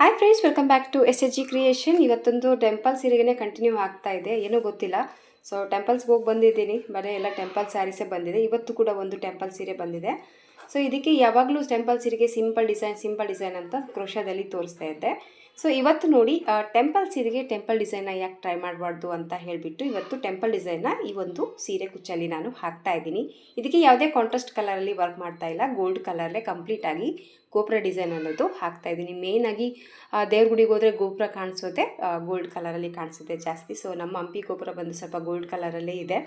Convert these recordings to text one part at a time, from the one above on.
Hi friends, welcome back to SHG creation. ಇವತ್ತೊಂದು temple ಸೀರೆಗೆ continue ಆಗ್ತಾ ಇದೆ, ಏನೋ ಗೊತ್ತಿಲ್ಲ. ಸೊ ಟೆಂಪಲ್ಸ್ಗೆ ಹೋಗಿ ಬಂದಿದ್ದೀನಿ, ಬರೀ ಎಲ್ಲ ಟೆಂಪಲ್ ಸ್ಯಾರೀಸೇ ಬಂದಿದೆ. ಇವತ್ತು ಕೂಡ ಒಂದು ಟೆಂಪಲ್ ಸೀರೆ ಬಂದಿದೆ. ಸೊ ಇದಕ್ಕೆ ಯಾವಾಗಲೂ ಟೆಂಪಲ್ ಸೀರೆಗೆ ಸಿಂಪಲ್ ಡಿಸೈನ್ ಅಂತ ಕ್ರೋಶಾದಲ್ಲಿ ತೋರಿಸ್ತಾ ಇದ್ದೆ. ಸೊ ಇವತ್ತು ನೋಡಿ, ಟೆಂಪಲ್ ಸೀರೆಗೆ ಟೆಂಪಲ್ ಡಿಸೈನ್ನ ಯಾಕೆ ಟ್ರೈ ಮಾಡಬಾರ್ದು ಅಂತ ಹೇಳಿಬಿಟ್ಟು ಇವತ್ತು ಟೆಂಪಲ್ ಡಿಸೈನ್ನ ಈ ಒಂದು ಸೀರೆ ಕುಚ್ಚಲ್ಲಿ ನಾನು ಹಾಕ್ತಾ ಇದ್ದೀನಿ. ಇದಕ್ಕೆ ಯಾವುದೇ ಕಾಂಟ್ರಾಸ್ಟ್ ಕಲರಲ್ಲಿ ವರ್ಕ್ ಮಾಡ್ತಾ ಇಲ್ಲ, ಗೋಲ್ಡ್ ಕಲರಲ್ಲೇ ಕಂಪ್ಲೀಟಾಗಿ ಗೋಪುರ ಡಿಸೈನ್ ಅನ್ನೋದು ಹಾಕ್ತಾ ಇದ್ದೀನಿ. ಮೇಯ್ನಾಗಿ ದೇವ್ರ ಗುಡಿಗೆ ಹೋದರೆ ಗೋಪುರ ಕಾಣಿಸುತ್ತೆ, ಗೋಲ್ಡ್ ಕಲರಲ್ಲಿ ಕಾಣಿಸುತ್ತೆ ಜಾಸ್ತಿ. ಸೊ ನಮ್ಮ ಹಂಪಿ ಗೋಪುರ ಬಂದು ಸ್ವಲ್ಪ ಗೋಲ್ಡ್ ಕಲರಲ್ಲೇ ಇದೆ,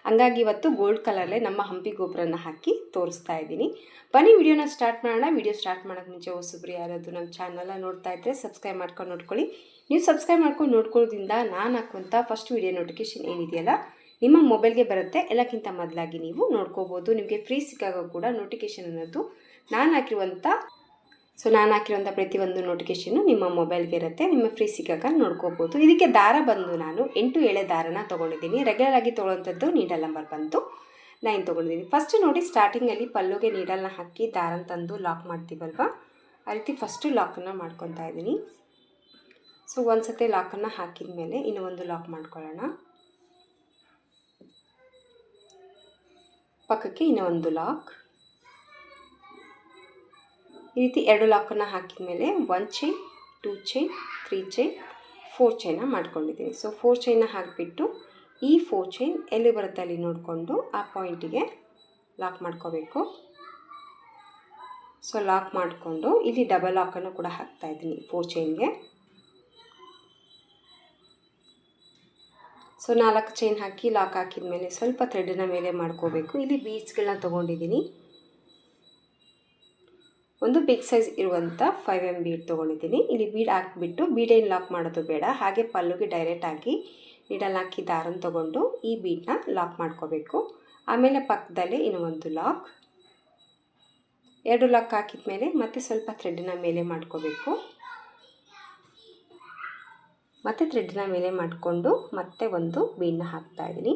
ಹಂಗಾಗಿ ಇವತ್ತು ಗೋಲ್ಡ್ ಕಲರಲ್ಲೇ ನಮ್ಮ ಹಂಪಿ ಗೋಪುರನ ಹಾಕಿ ತೋರಿಸ್ತಾ ಇದ್ದೀನಿ. ಬನ್ನಿ ವಿಡಿಯೋನ ಸ್ಟಾರ್ಟ್ ಮಾಡೋಣ. ವಿಡಿಯೋ ಸ್ಟಾರ್ಟ್ ಮಾಡೋಕ್ಕೆ ಮುಂಚೆ ಹೊಸಬ್ರು ಯಾರಾದರೂ ನಮ್ಮ ಚಾನಲ್ನ ನೋಡ್ತಾ ಇದ್ದರೆ ಸಬ್ಸ್ಕ್ರೈಬ್ ಮಾಡ್ಕೊಂಡು ನೋಡ್ಕೊಳ್ಳಿ. ನೀವು ಸಬ್ಸ್ಕ್ರೈಬ್ ಮಾಡ್ಕೊಂಡು ನೋಡ್ಕೊಳ್ಳೋದ್ರಿಂದ ನಾನು ಹಾಕುವಂಥ ಫಸ್ಟ್ ವಿಡಿಯೋ ನೋಟಿಫಿಕೇಷನ್ ಏನಿದೆಯಲ್ಲ ನಿಮ್ಮ ಮೊಬೈಲ್ಗೆ ಬರುತ್ತೆ. ಎಲ್ಲಕ್ಕಿಂತ ಮೊದಲಾಗಿ ನೀವು ನೋಡ್ಕೋಬೋದು. ನಿಮಗೆ ಫ್ರೀ ಸಿಕ್ಕಾಗ ಕೂಡ ನೋಟಿಫಿಕೇಷನ್ ಅನ್ನೋದು ನಾನು ಹಾಕಿರುವಂಥ ಪ್ರತಿಯೊಂದು ನೋಟಿಫಿಕೇಷನ್ನು ನಿಮ್ಮ ಮೊಬೈಲ್ಗೆ ಇರುತ್ತೆ. ನಿಮ್ಮ ಫ್ರೀ ಸಿಕ್ಕಾಗ ನೋಡ್ಕೋಬೋದು. ಇದಕ್ಕೆ ದಾರ ಬಂದು ನಾನು 8 ಎಳೆ ದಾರನ ತೊಗೊಂಡಿದ್ದೀನಿ. ರೆಗ್ಯುಲರ್ ಆಗಿ ತೊಗೊಳ್ಳೋಂಥದ್ದು ನೀಡಲ್ ನಂಬರ್ ಬಂದು 9 ತೊಗೊಂಡಿದ್ದೀನಿ. ಫಸ್ಟ್ ನೋಡಿ, ಸ್ಟಾರ್ಟಿಂಗಲ್ಲಿ ಪಲ್ಲುಗೆ ನೀಡಲ್ನ ಹಾಕಿ ದಾರನ ತಂದು ಲಾಕ್ ಮಾಡ್ತೀವಲ್ವ, ಆ ರೀತಿ ಫಸ್ಟು ಲಾಕನ್ನು ಮಾಡ್ಕೊತಾ ಇದ್ದೀನಿ. ಸೊ ಒಂದು ಸತಿ ಲಾಕನ್ನು ಹಾಕಿದ ಮೇಲೆ ಇನ್ನೂ ಒಂದು ಲಾಕ್ ಮಾಡ್ಕೊಳ್ಳೋಣ. ಪಕ್ಕಕ್ಕೆ ಇನ್ನೂ ಒಂದು ಲಾಕ್. ಈ ರೀತಿ 2 ಲಾಕನ್ನು ಹಾಕಿದ ಮೇಲೆ 1 ಚೈನ್, 2 ಚೈನ್, 3 ಚೈನ್, 4 ಚೈನ ಮಾಡ್ಕೊಂಡಿದ್ದೀನಿ. ಸೊ 4 ಚೈನ ಹಾಕಿಬಿಟ್ಟು ಈ 4 ಚೈನ್ ಎಲ್ಲಿ ಬರುತ್ತೆ ಅಲ್ಲಿ ನೋಡಿಕೊಂಡು ಆ ಪಾಯಿಂಟಿಗೆ ಲಾಕ್ ಮಾಡ್ಕೋಬೇಕು. ಸೊ ಲಾಕ್ ಮಾಡಿಕೊಂಡು ಇಲ್ಲಿ ಡಬಲ್ ಲಾಕನ್ನು ಕೂಡ ಹಾಕ್ತಾಯಿದ್ದೀನಿ 4 ಚೈನ್ಗೆ. ಸೊ 4 ಚೈನ್ ಹಾಕಿ ಲಾಕ್ ಹಾಕಿದ ಮೇಲೆ ಸ್ವಲ್ಪ ಥ್ರೆಡನ್ನ ಮೇಲೆ ಮಾಡ್ಕೋಬೇಕು. ಇಲ್ಲಿ ಬೀಡ್ಸ್ಗಳನ್ನ ತೊಗೊಂಡಿದ್ದೀನಿ. ಒಂದು ಬಿಗ್ ಸೈಜ್ ಇರುವಂಥ 5mm ಬೀಡ್ ತೊಗೊಂಡಿದ್ದೀನಿ. ಇಲ್ಲಿ ಬೀಡ್ ಹಾಕಿಬಿಟ್ಟು ಬೀಡೇನು ಲಾಕ್ ಮಾಡೋದು ಬೇಡ, ಹಾಗೆ ಪಲ್ಲುಗೆ ಡೈರೆಕ್ಟಾಗಿ ನೀಡಲ್ ಹಾಕಿ ದಾರನ ತೊಗೊಂಡು ಈ ಬೀಡನ್ನ ಲಾಕ್ ಮಾಡ್ಕೋಬೇಕು. ಆಮೇಲೆ ಪಕ್ಕದಲ್ಲೇ ಇನ್ನೂ ಒಂದು ಲಾಕ್. 2 ಲಾಕ್ ಹಾಕಿದ ಮೇಲೆ ಮತ್ತೆ ಸ್ವಲ್ಪ ಥ್ರೆಡ್ನ ಮೇಲೆ ಮಾಡ್ಕೋಬೇಕು. ಮತ್ತೆ ಥ್ರೆಡ್ನ ಮೇಲೆ ಮಾಡಿಕೊಂಡು ಮತ್ತೆ ಒಂದು ಬೀಡನ್ನ ಹಾಕ್ತಾಯಿದ್ದೀನಿ.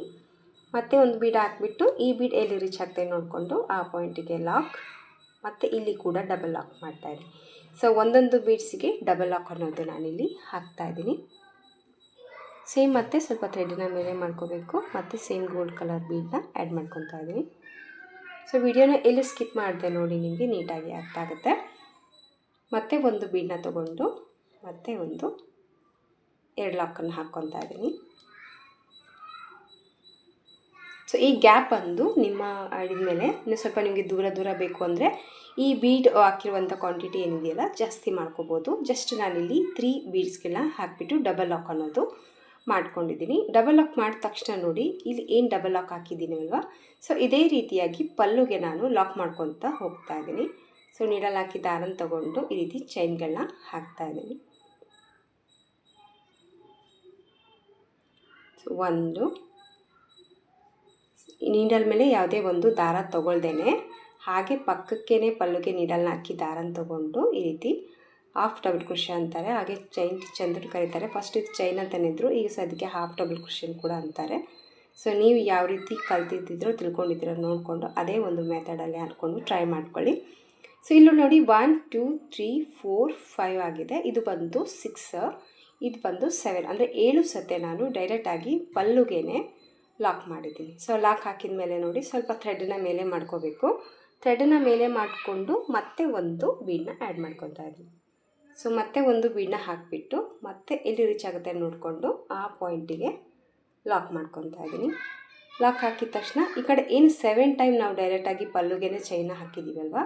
ಮತ್ತೆ ಒಂದು ಬೀಡ್ ಹಾಕಿಬಿಟ್ಟು ಈ ಬೀಡ್ ಎಲ್ಲಿ ರೀಚ್ ಆಗ್ತಾಯಿದೆ ನೋಡಿಕೊಂಡು ಆ ಪಾಯಿಂಟಿಗೆ ಲಾಕ್. ಮತ್ತು ಇಲ್ಲಿ ಕೂಡ ಡಬಲ್ ಲಾಕ್ ಮಾಡ್ತಾಯಿದ್ದೀನಿ. ಸೊ ಒಂದೊಂದು ಬೀಡ್ಸಿಗೆ ಡಬಲ್ ಲಾಕ್ ಅನ್ನೋದು ನಾನಿಲ್ಲಿ ಹಾಕ್ತಾಯಿದ್ದೀನಿ. ಸೇಮ್ ಮತ್ತೆ ಸ್ವಲ್ಪ ಥ್ರೆಡ್ನ ಮೇಲೆ ಮಾಡ್ಕೋಬೇಕು. ಮತ್ತು ಸೇಮ್ ಗೋಲ್ಡ್ ಕಲರ್ ಬೀಡನ್ನ ಆ್ಯಡ್ ಮಾಡ್ಕೊತಾ ಇದ್ದೀನಿ. ಸೊ ವಿಡಿಯೋನ ಎಲ್ಲಿ ಸ್ಕಿಪ್ ಮಾಡಿದೆ ನೋಡಿ, ನಿಮಗೆ ನೀಟಾಗಿ ಅರ್ಥ ಆಗುತ್ತೆ. ಮತ್ತೆ ಒಂದು ಬೀಡನ್ನ ತೊಗೊಂಡು ಮತ್ತೆ ಒಂದು 2 ಲಾಕನ್ನು ಹಾಕ್ಕೊತಾ ಇದ್ದೀನಿ. ಸೊ ಈ ಗ್ಯಾಪ್ ಬಂದು ನಿಮ್ಮ ಹಿಡಿದ ಮೇಲೆ ಇನ್ನು ಸ್ವಲ್ಪ ನಿಮಗೆ ದೂರ ಬೇಕು ಅಂದರೆ ಈ ಬೀಡ್ ಹಾಕಿರುವಂಥ ಕ್ವಾಂಟಿಟಿ ಏನಿದೆಯಲ್ಲ ಜಾಸ್ತಿ ಮಾಡ್ಕೋಬೋದು. ಜಸ್ಟ್ ನಾನಿಲ್ಲಿ 3 ಬೀಡ್ಸ್ಗಳನ್ನ ಹಾಕಿಬಿಟ್ಟು ಡಬಲ್ ಲಾಕ್ ಅನ್ನೋದು ಮಾಡ್ಕೊಂಡಿದ್ದೀನಿ. ಡಬಲ್ ಲಾಕ್ ಮಾಡಿದ ತಕ್ಷಣ ನೋಡಿ, ಇಲ್ಲಿ ಏನು ಡಬಲ್ ಲಾಕ್ ಹಾಕಿದ್ದೀನಿ ಅಲ್ವಾ, ಸೊ ಇದೇ ರೀತಿಯಾಗಿ ಪಲ್ಲುಗೆ ನಾನು ಲಾಕ್ ಮಾಡ್ಕೊತಾ ಹೋಗ್ತಾ ಇದ್ದೀನಿ. ಸೊ ನೀಡಲ್ ಹಾಕಿ ದಾರನ ತೊಗೊಂಡು ಈ ರೀತಿ ಚೈನ್ಗಳನ್ನ ಹಾಕ್ತಾಯಿದ್ದೀನಿ. ಸೊ ಒಂದು ನೀಡಲ್ ಮೇಲೆ ಯಾವುದೇ ಒಂದು ದಾರ ತೊಗೊಳ್ದೇನೆ ಹಾಗೆ ಪಕ್ಕಕ್ಕೇ ಪಲ್ಲುಗೆ ನೀಡಲ್ನ ಹಾಕಿ ದಾರನ ತೊಗೊಂಡು ಈ ರೀತಿ ಹಾಫ್ ಡಬಲ್ ಕ್ರೋಶೆ ಅಂತಾರೆ, ಹಾಗೆ ಚೈನ್ ಸ್ಟಿಚ್ ಅಂತ ಕರೀತಾರೆ. ಫಸ್ಟ್ ಇದು ಚೈನ್ ಅಂತನಿದ್ರು, ಈಗ ಸದ್ಯಕ್ಕೆ ಹಾಫ್ ಡಬಲ್ ಕ್ರೋಶೆ ಕೂಡ ಅಂತಾರೆ. ಸೊ ನೀವು ಯಾವ ರೀತಿ ಕಲ್ತಿದ್ದಿದ್ರೋ ತಿಳ್ಕೊಂಡಿದ್ದೀರೋ ನೋಡಿಕೊಂಡು ಅದೇ ಒಂದು ಮೆಥಡಲ್ಲಿ ಹಾಕ್ಕೊಂಡು ಟ್ರೈ ಮಾಡ್ಕೊಳ್ಳಿ. ಸೊ ಇಲ್ಲೂ ನೋಡಿ 1 2 3 4 5 ಆಗಿದೆ. ಇದು ಬಂದು 6, ಇದು ಬಂದು 7, ಅಂದರೆ 7 ಸತೆ ನಾನು ಡೈರೆಕ್ಟಾಗಿ ಪಲ್ಲುಗೇನೆ ಲಾಕ್ ಮಾಡಿದ್ದೀನಿ. ಸೊ ಲಾಕ್ ಹಾಕಿದ ಮೇಲೆ ನೋಡಿ ಸ್ವಲ್ಪ ಥ್ರೆಡನ್ನ ಮೇಲೆ ಮಾಡ್ಕೋಬೇಕು. ಥ್ರೆಡನ್ನ ಮೇಲೆ ಮಾಡಿಕೊಂಡು ಮತ್ತೆ ಒಂದು ಬೀಡನ್ನ ಆ್ಯಡ್ ಮಾಡ್ಕೊತಾ ಇದ್ದೀನಿ. ಸೊ ಮತ್ತೆ ಒಂದು ಬೀಡನ್ನ ಹಾಕಿಬಿಟ್ಟು ಮತ್ತೆ ಎಲ್ಲಿ ರೀಚ್ ಆಗುತ್ತೆ ನೋಡಿಕೊಂಡು ಆ ಪಾಯಿಂಟಿಗೆ ಲಾಕ್ ಮಾಡ್ಕೊತಾ ಇದ್ದೀನಿ. ಲಾಕ್ ಹಾಕಿದ ತಕ್ಷಣ ಈ ಕಡೆ ಏನು 7 ಟೈಮ್ ನಾವು ಡೈರೆಕ್ಟಾಗಿ ಪಲ್ಲುಗೇನೆ ಚೈನ ಹಾಕಿದ್ದೀವಲ್ವ,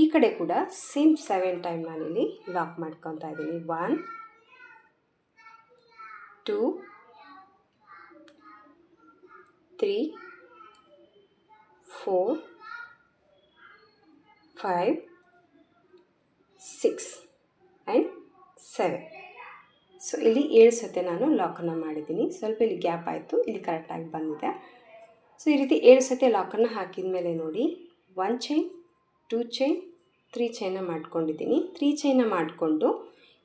ಈ ಕಡೆ ಕೂಡ ಸೇಮ್ 7 ಟೈಮ್ ನಾನಿಲ್ಲಿ ಲಾಕ್ ಮಾಡ್ಕೊತಾ ಇದ್ದೀನಿ. 1 2 3 4 5 6 ಆ್ಯಂಡ್ 7. ಸೊ ಇಲ್ಲಿ 7 ಸತೆ ನಾನು ಲಾಕನ್ನು ಮಾಡಿದ್ದೀನಿ. ಸ್ವಲ್ಪ ಇಲ್ಲಿ ಗ್ಯಾಪ್ ಆಯಿತು, ಇಲ್ಲಿ ಕರೆಕ್ಟಾಗಿ ಬಂದಿದೆ. ಸೊ ಈ ರೀತಿ 7 ಸತೆ ಲಾಕನ್ನು ಹಾಕಿದ ಮೇಲೆ ನೋಡಿ 1 ಚೈನ್, 2 ಚೈನ್, 3 ಚೈನ ಮಾಡ್ಕೊಂಡಿದ್ದೀನಿ. 3 ಚೈನ ಮಾಡಿಕೊಂಡು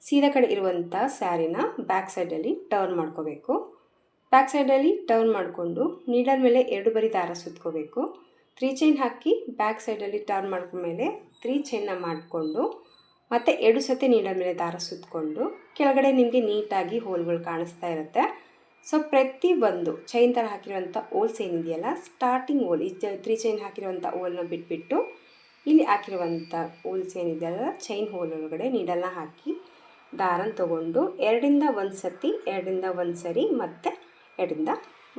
ಸೀದಾ ಕಡೆ ಇರುವಂಥ ಸ್ಯಾರಿನ ಬ್ಯಾಕ್ ಸೈಡಲ್ಲಿ ಟರ್ನ್ ಮಾಡ್ಕೋಬೇಕು. ಬ್ಯಾಕ್ ಸೈಡಲ್ಲಿ ಟರ್ನ್ ಮಾಡಿಕೊಂಡು ನೀಡಲ್ ಮೇಲೆ 2 ಬರಿ ದಾರ ಸುತ್ಕೋಬೇಕು. 3 ಚೈನ್ ಹಾಕಿ ಬ್ಯಾಕ್ ಸೈಡಲ್ಲಿ ಟರ್ನ್ ಮಾಡ್ಕೊಂಡ್ಮೇಲೆ 3 ಚೈನ್ನ ಮಾಡಿಕೊಂಡು ಮತ್ತು 2 ಸತಿ ನೀಡಲ್ ಮೇಲೆ ದಾರ ಸುತ್ತಕೊಂಡು ಕೆಳಗಡೆ ನಿಮಗೆ ನೀಟಾಗಿ ಹೋಲ್ಗಳು ಕಾಣಿಸ್ತಾ ಇರುತ್ತೆ. ಸೊ ಪ್ರತಿಯೊಂದು ಚೈನ್ ಥರ ಹಾಕಿರುವಂಥ ಹೋಲ್ಸ್ ಏನಿದೆಯಲ್ಲ, ಸ್ಟಾರ್ಟಿಂಗ್ ಹೋಲ್, ಈ 3 ಚೈನ್ ಹಾಕಿರುವಂಥ ಹೋಲ್ನ ಬಿಟ್ಬಿಟ್ಟು ಇಲ್ಲಿ ಹಾಕಿರುವಂಥ ಹೋಲ್ಸ್ ಏನಿದೆಯಲ್ಲ ಚೈನ್ ಹೋಲ್ ಒಳಗಡೆ ನೀಡಲ್ನ ಹಾಕಿ ದಾರನ ತೊಗೊಂಡು 2ರಿಂದ 1 ಸತಿ, 2ರಿಂದ 1 ಸರಿ ಮತ್ತು 2ರಿಂದ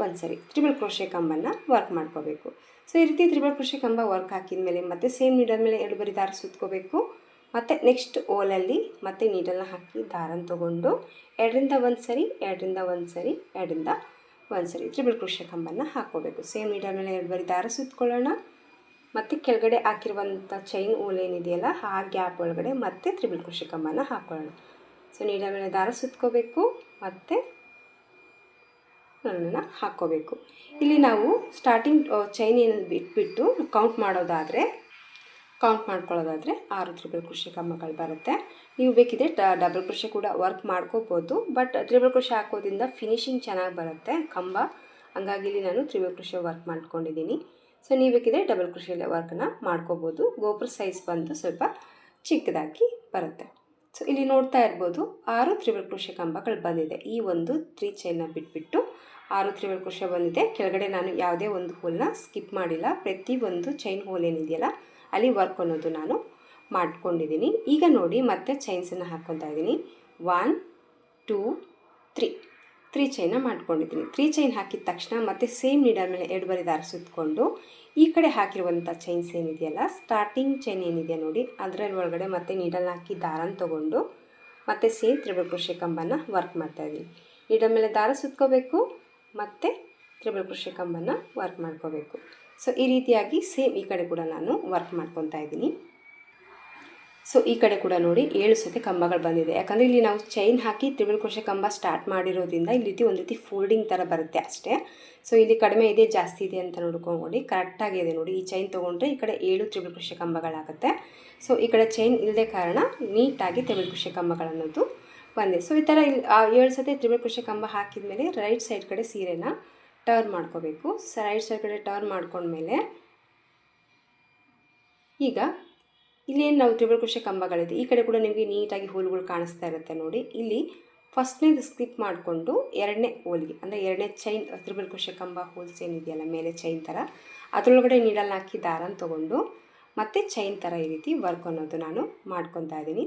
1 ಸರಿ ತ್ರಿಬಲ್ ಕ್ರೋಶೆ ಕಂಬನ್ನು ವರ್ಕ್ ಮಾಡ್ಕೋಬೇಕು. ಸೊ ಈ ರೀತಿ ತ್ರಿಬಲ್ ಕ್ರೋಶೆ ಕಂಬ ವರ್ಕ್ ಹಾಕಿದ ಮೇಲೆ ಮತ್ತೆ ಸೇಮ್ ನೀಡಲ್ ಮೇಲೆ 2 ಬರಿ ದಾರ ಸುತ್ಕೋಬೇಕು. ಮತ್ತು ನೆಕ್ಸ್ಟ್ ಹೋಲಲ್ಲಿ ಮತ್ತೆ ನೀಡಲ್ನ ಹಾಕಿ ದಾರನ ತೊಗೊಂಡು 2ರಿಂದ 1 ಸರಿ, 2ರಿಂದ 1 ಸರಿ, 2ರಿಂದ 1 ಸರಿ ತ್ರಿಬಲ್ ಕ್ರೋಶೆ ಕಂಬನ್ನು ಹಾಕ್ಕೋಬೇಕು. ಸೇಮ್ ನೀಡಲ್ ಮೇಲೆ 2 ಬರಿ ದಾರ ಸುತ್ಕೊಳ್ಳೋಣ. ಮತ್ತು ಕೆಳಗಡೆ ಹಾಕಿರುವಂಥ ಚೈನ್ ಹೋಲ್ ಏನಿದೆಯಲ್ಲ ಆ ಗ್ಯಾಪ್ ಒಳಗಡೆ ಮತ್ತೆ ತ್ರಿಬಲ್ ಕ್ರೋಶೆ ಕಂಬನ ಹಾಕ್ಕೊಳ್ಳೋಣ. ಸೊ ನೀಡಲ್ ಮೇಲೆ ದಾರ ಸುತ್ಕೋಬೇಕು ಮತ್ತು ನನ್ನನ್ನು ಹಾಕ್ಕೋಬೇಕು. ಇಲ್ಲಿ ನಾವು ಸ್ಟಾರ್ಟಿಂಗ್ ಚೈನ್ ಏನು ಬಿಟ್ಬಿಟ್ಟು ಕೌಂಟ್ ಮಾಡ್ಕೊಳ್ಳೋದಾದರೆ 6 ತ್ರಿಬಲ್ ಕ್ರೋಶೆ ಕಂಬಗಳು ಬರುತ್ತೆ. ನೀವು ಬೇಕಿದ್ರೆ ಡಬಲ್ ಕ್ರೋಶೆ ಕೂಡ ವರ್ಕ್ ಮಾಡ್ಕೋಬೋದು, ಬಟ್ ತ್ರಿಬಲ್ ಕ್ರೋಶೆ ಹಾಕೋದ್ರಿಂದ ಫಿನಿಶಿಂಗ್ ಚೆನ್ನಾಗಿ ಬರುತ್ತೆ ಕಂಬ. ಹಂಗಾಗಿ ಇಲ್ಲಿ ನಾನು ತ್ರಿಬಲ್ ಕ್ರೋಶೆ ವರ್ಕ್ ಮಾಡ್ಕೊಂಡಿದ್ದೀನಿ. ಸೊ ನೀವು ಬೇಕಿದ್ರೆ ಡಬಲ್ ಕ್ರೋಶೆ ವರ್ಕನ್ನು ಮಾಡ್ಕೋಬೋದು. ಗೋಪುರ ಸೈಜ್ ಬಂದು ಸ್ವಲ್ಪ ಚಿಕ್ಕದಾಗಿ ಬರುತ್ತೆ. ಸೊ ಇಲ್ಲಿ ನೋಡ್ತಾ ಇರ್ಬೋದು 6 ತ್ರಿಬಲ್ ಕ್ರೋಶೆ ಕಂಬಗಳು ಬಂದಿದೆ. ಈ ಒಂದು 3 ಚೈನ್ನ ಬಿಟ್ಬಿಟ್ಟು 6 ತ್ರಿಬಲ್ ಕ್ರೋಶೆ ಬಂದಿದೆ. ಕೆಳಗಡೆ ನಾನು ಯಾವುದೇ ಒಂದು ಹೋಲ್ನ ಸ್ಕಿಪ್ ಮಾಡಿಲ್ಲ. ಪ್ರತಿಯೊಂದು ಚೈನ್ ಹೋಲ್ ಏನಿದೆಯಲ್ಲ ಅಲ್ಲಿ ವರ್ಕ್ ಅನ್ನೋದು ನಾನು ಮಾಡ್ಕೊಂಡಿದ್ದೀನಿ. ಈಗ ನೋಡಿ ಮತ್ತೆ ಚೈನ್ಸನ್ನು ಹಾಕ್ಕೊತಾ ಇದ್ದೀನಿ. 1 2 3 ಚೈನ ಮಾಡ್ಕೊಂಡಿದ್ದೀನಿ. 3 ಚೈನ್ ಹಾಕಿದ ತಕ್ಷಣ ಮತ್ತೆ ಸೇಮ್ ನೀಡಲ್ ಮೇಲೆ 2 ಬರಿ ದಾರ ಸುತ್ತಕೊಂಡು ಈ ಕಡೆ ಹಾಕಿರುವಂಥ ಚೈನ್ಸ್ ಏನಿದೆಯಲ್ಲ, ಸ್ಟಾರ್ಟಿಂಗ್ ಚೈನ್ ಏನಿದೆ ನೋಡಿ ಅದರಲ್ಲಿ ಒಳಗಡೆ ಮತ್ತೆ ನೀಡಲ್ನ ಹಾಕಿ ದಾರನ ತೊಗೊಂಡು ಮತ್ತೆ ಸೇಮ್ ತ್ರಿಬಲ್ ಕ್ರೋಶೆ ಕಂಬನ ವರ್ಕ್ ಮಾಡ್ತಾಯಿದ್ದೀನಿ. ನೀಡಲ್ ಮೇಲೆ ದಾರ ಸುತ್ಕೋಬೇಕು ಮತ್ತು ತ್ರಿಬಲ್ ಕ್ರೋಶೆ ಕಂಬನ ವರ್ಕ್ ಮಾಡ್ಕೋಬೇಕು. ಸೊ ಈ ರೀತಿಯಾಗಿ ಸೇಮ್ ಈ ಕಡೆ ಕೂಡ ನಾನು ವರ್ಕ್ ಮಾಡ್ಕೊತಾ ಇದ್ದೀನಿ. ಸೊ ಈ ಕಡೆ ಕೂಡ ನೋಡಿ 7 ಸತಿ ಕಂಬಗಳು ಬಂದಿದೆ. ಯಾಕಂದರೆ ಇಲ್ಲಿ ನಾವು ಚೈನ್ ಹಾಕಿ ತ್ರಿಬಲ್ ಕ್ರೋಶೆ ಕಂಬ ಸ್ಟಾರ್ಟ್ ಮಾಡಿರೋದ್ರಿಂದ ಇಲ್ಲಿ ರೀತಿ ಒಂದು ರೀತಿ ಫೋಲ್ಡಿಂಗ್ ಥರ ಬರುತ್ತೆ ಅಷ್ಟೇ. ಸೊ ಇಲ್ಲಿ ಕಡಿಮೆ ಇದೆ ಜಾಸ್ತಿ ಇದೆ ಅಂತ ನೋಡ್ಕೊಂಡು ಕರೆಕ್ಟಾಗಿದೆ ನೋಡಿ. ಈ ಚೈನ್ ತೊಗೊಂಡ್ರೆ ಈ ಕಡೆ 7 ತ್ರಿಬಲ್ ಕ್ರೋಶೆ ಕಂಬಗಳಾಗುತ್ತೆ. ಸೊ ಈ ಕಡೆ ಚೈನ್ ಇಲ್ಲದೆ ಕಾರಣ ನೀಟಾಗಿ ತ್ರಿಬಲ್ ಕ್ರೋಶೆ ಕಂಬಗಳನ್ನೋದು ಬಂದಿದೆ. ಸೊ ಈ ಥರ ಇಲ್ಲಿ 7 ಸತಿ ತ್ರಿಬಲ್ ಕ್ರೋಶೆ ಕಂಬ ಹಾಕಿದ ಮೇಲೆ ರೈಟ್ ಸೈಡ್ ಕಡೆ ಸೀರೆನ ಟರ್ನ್ ಮಾಡ್ಕೋಬೇಕು. ರೈಟ್ ಸೈಡ್ ಕಡೆ ಟರ್ನ್ ಮಾಡ್ಕೊಂಡ್ಮೇಲೆ ಈಗ ಇಲ್ಲೇನು ನಾವು ತ್ರಿಬಲ್ ಕ್ರೋಶೆ ಕಂಬಗಳಿದೆ ಈ ಕಡೆ ಕೂಡ ನಿಮಗೆ ನೀಟಾಗಿ ಹೋಲ್ಗಳು ಕಾಣಿಸ್ತಾ ಇರುತ್ತೆ ನೋಡಿ. ಇಲ್ಲಿ ಫಸ್ಟ್ನೇದು ಸ್ಕಿಪ್ ಮಾಡಿಕೊಂಡು 2ನೇ ಹೋಲ್ಗೆ ಅಂದರೆ 2ನೇ ಚೈನ್ ತ್ರಿಬಲ್ ಕ್ರೋಶೆ ಕಂಬ ಹೋಲ್ಸ್ ಏನಿದೆಯಲ್ಲ ಮೇಲೆ ಚೈನ್ ಥರ ಅದರೊಳಗಡೆ ನೀಡಲ್ನ ಹಾಕಿ ದಾರನ ತೊಗೊಂಡು ಮತ್ತು ಚೈನ್ ಥರ ಈ ರೀತಿ ವರ್ಕ್ ಅನ್ನೋದು ನಾನು ಮಾಡ್ಕೊತಾ ಇದ್ದೀನಿ.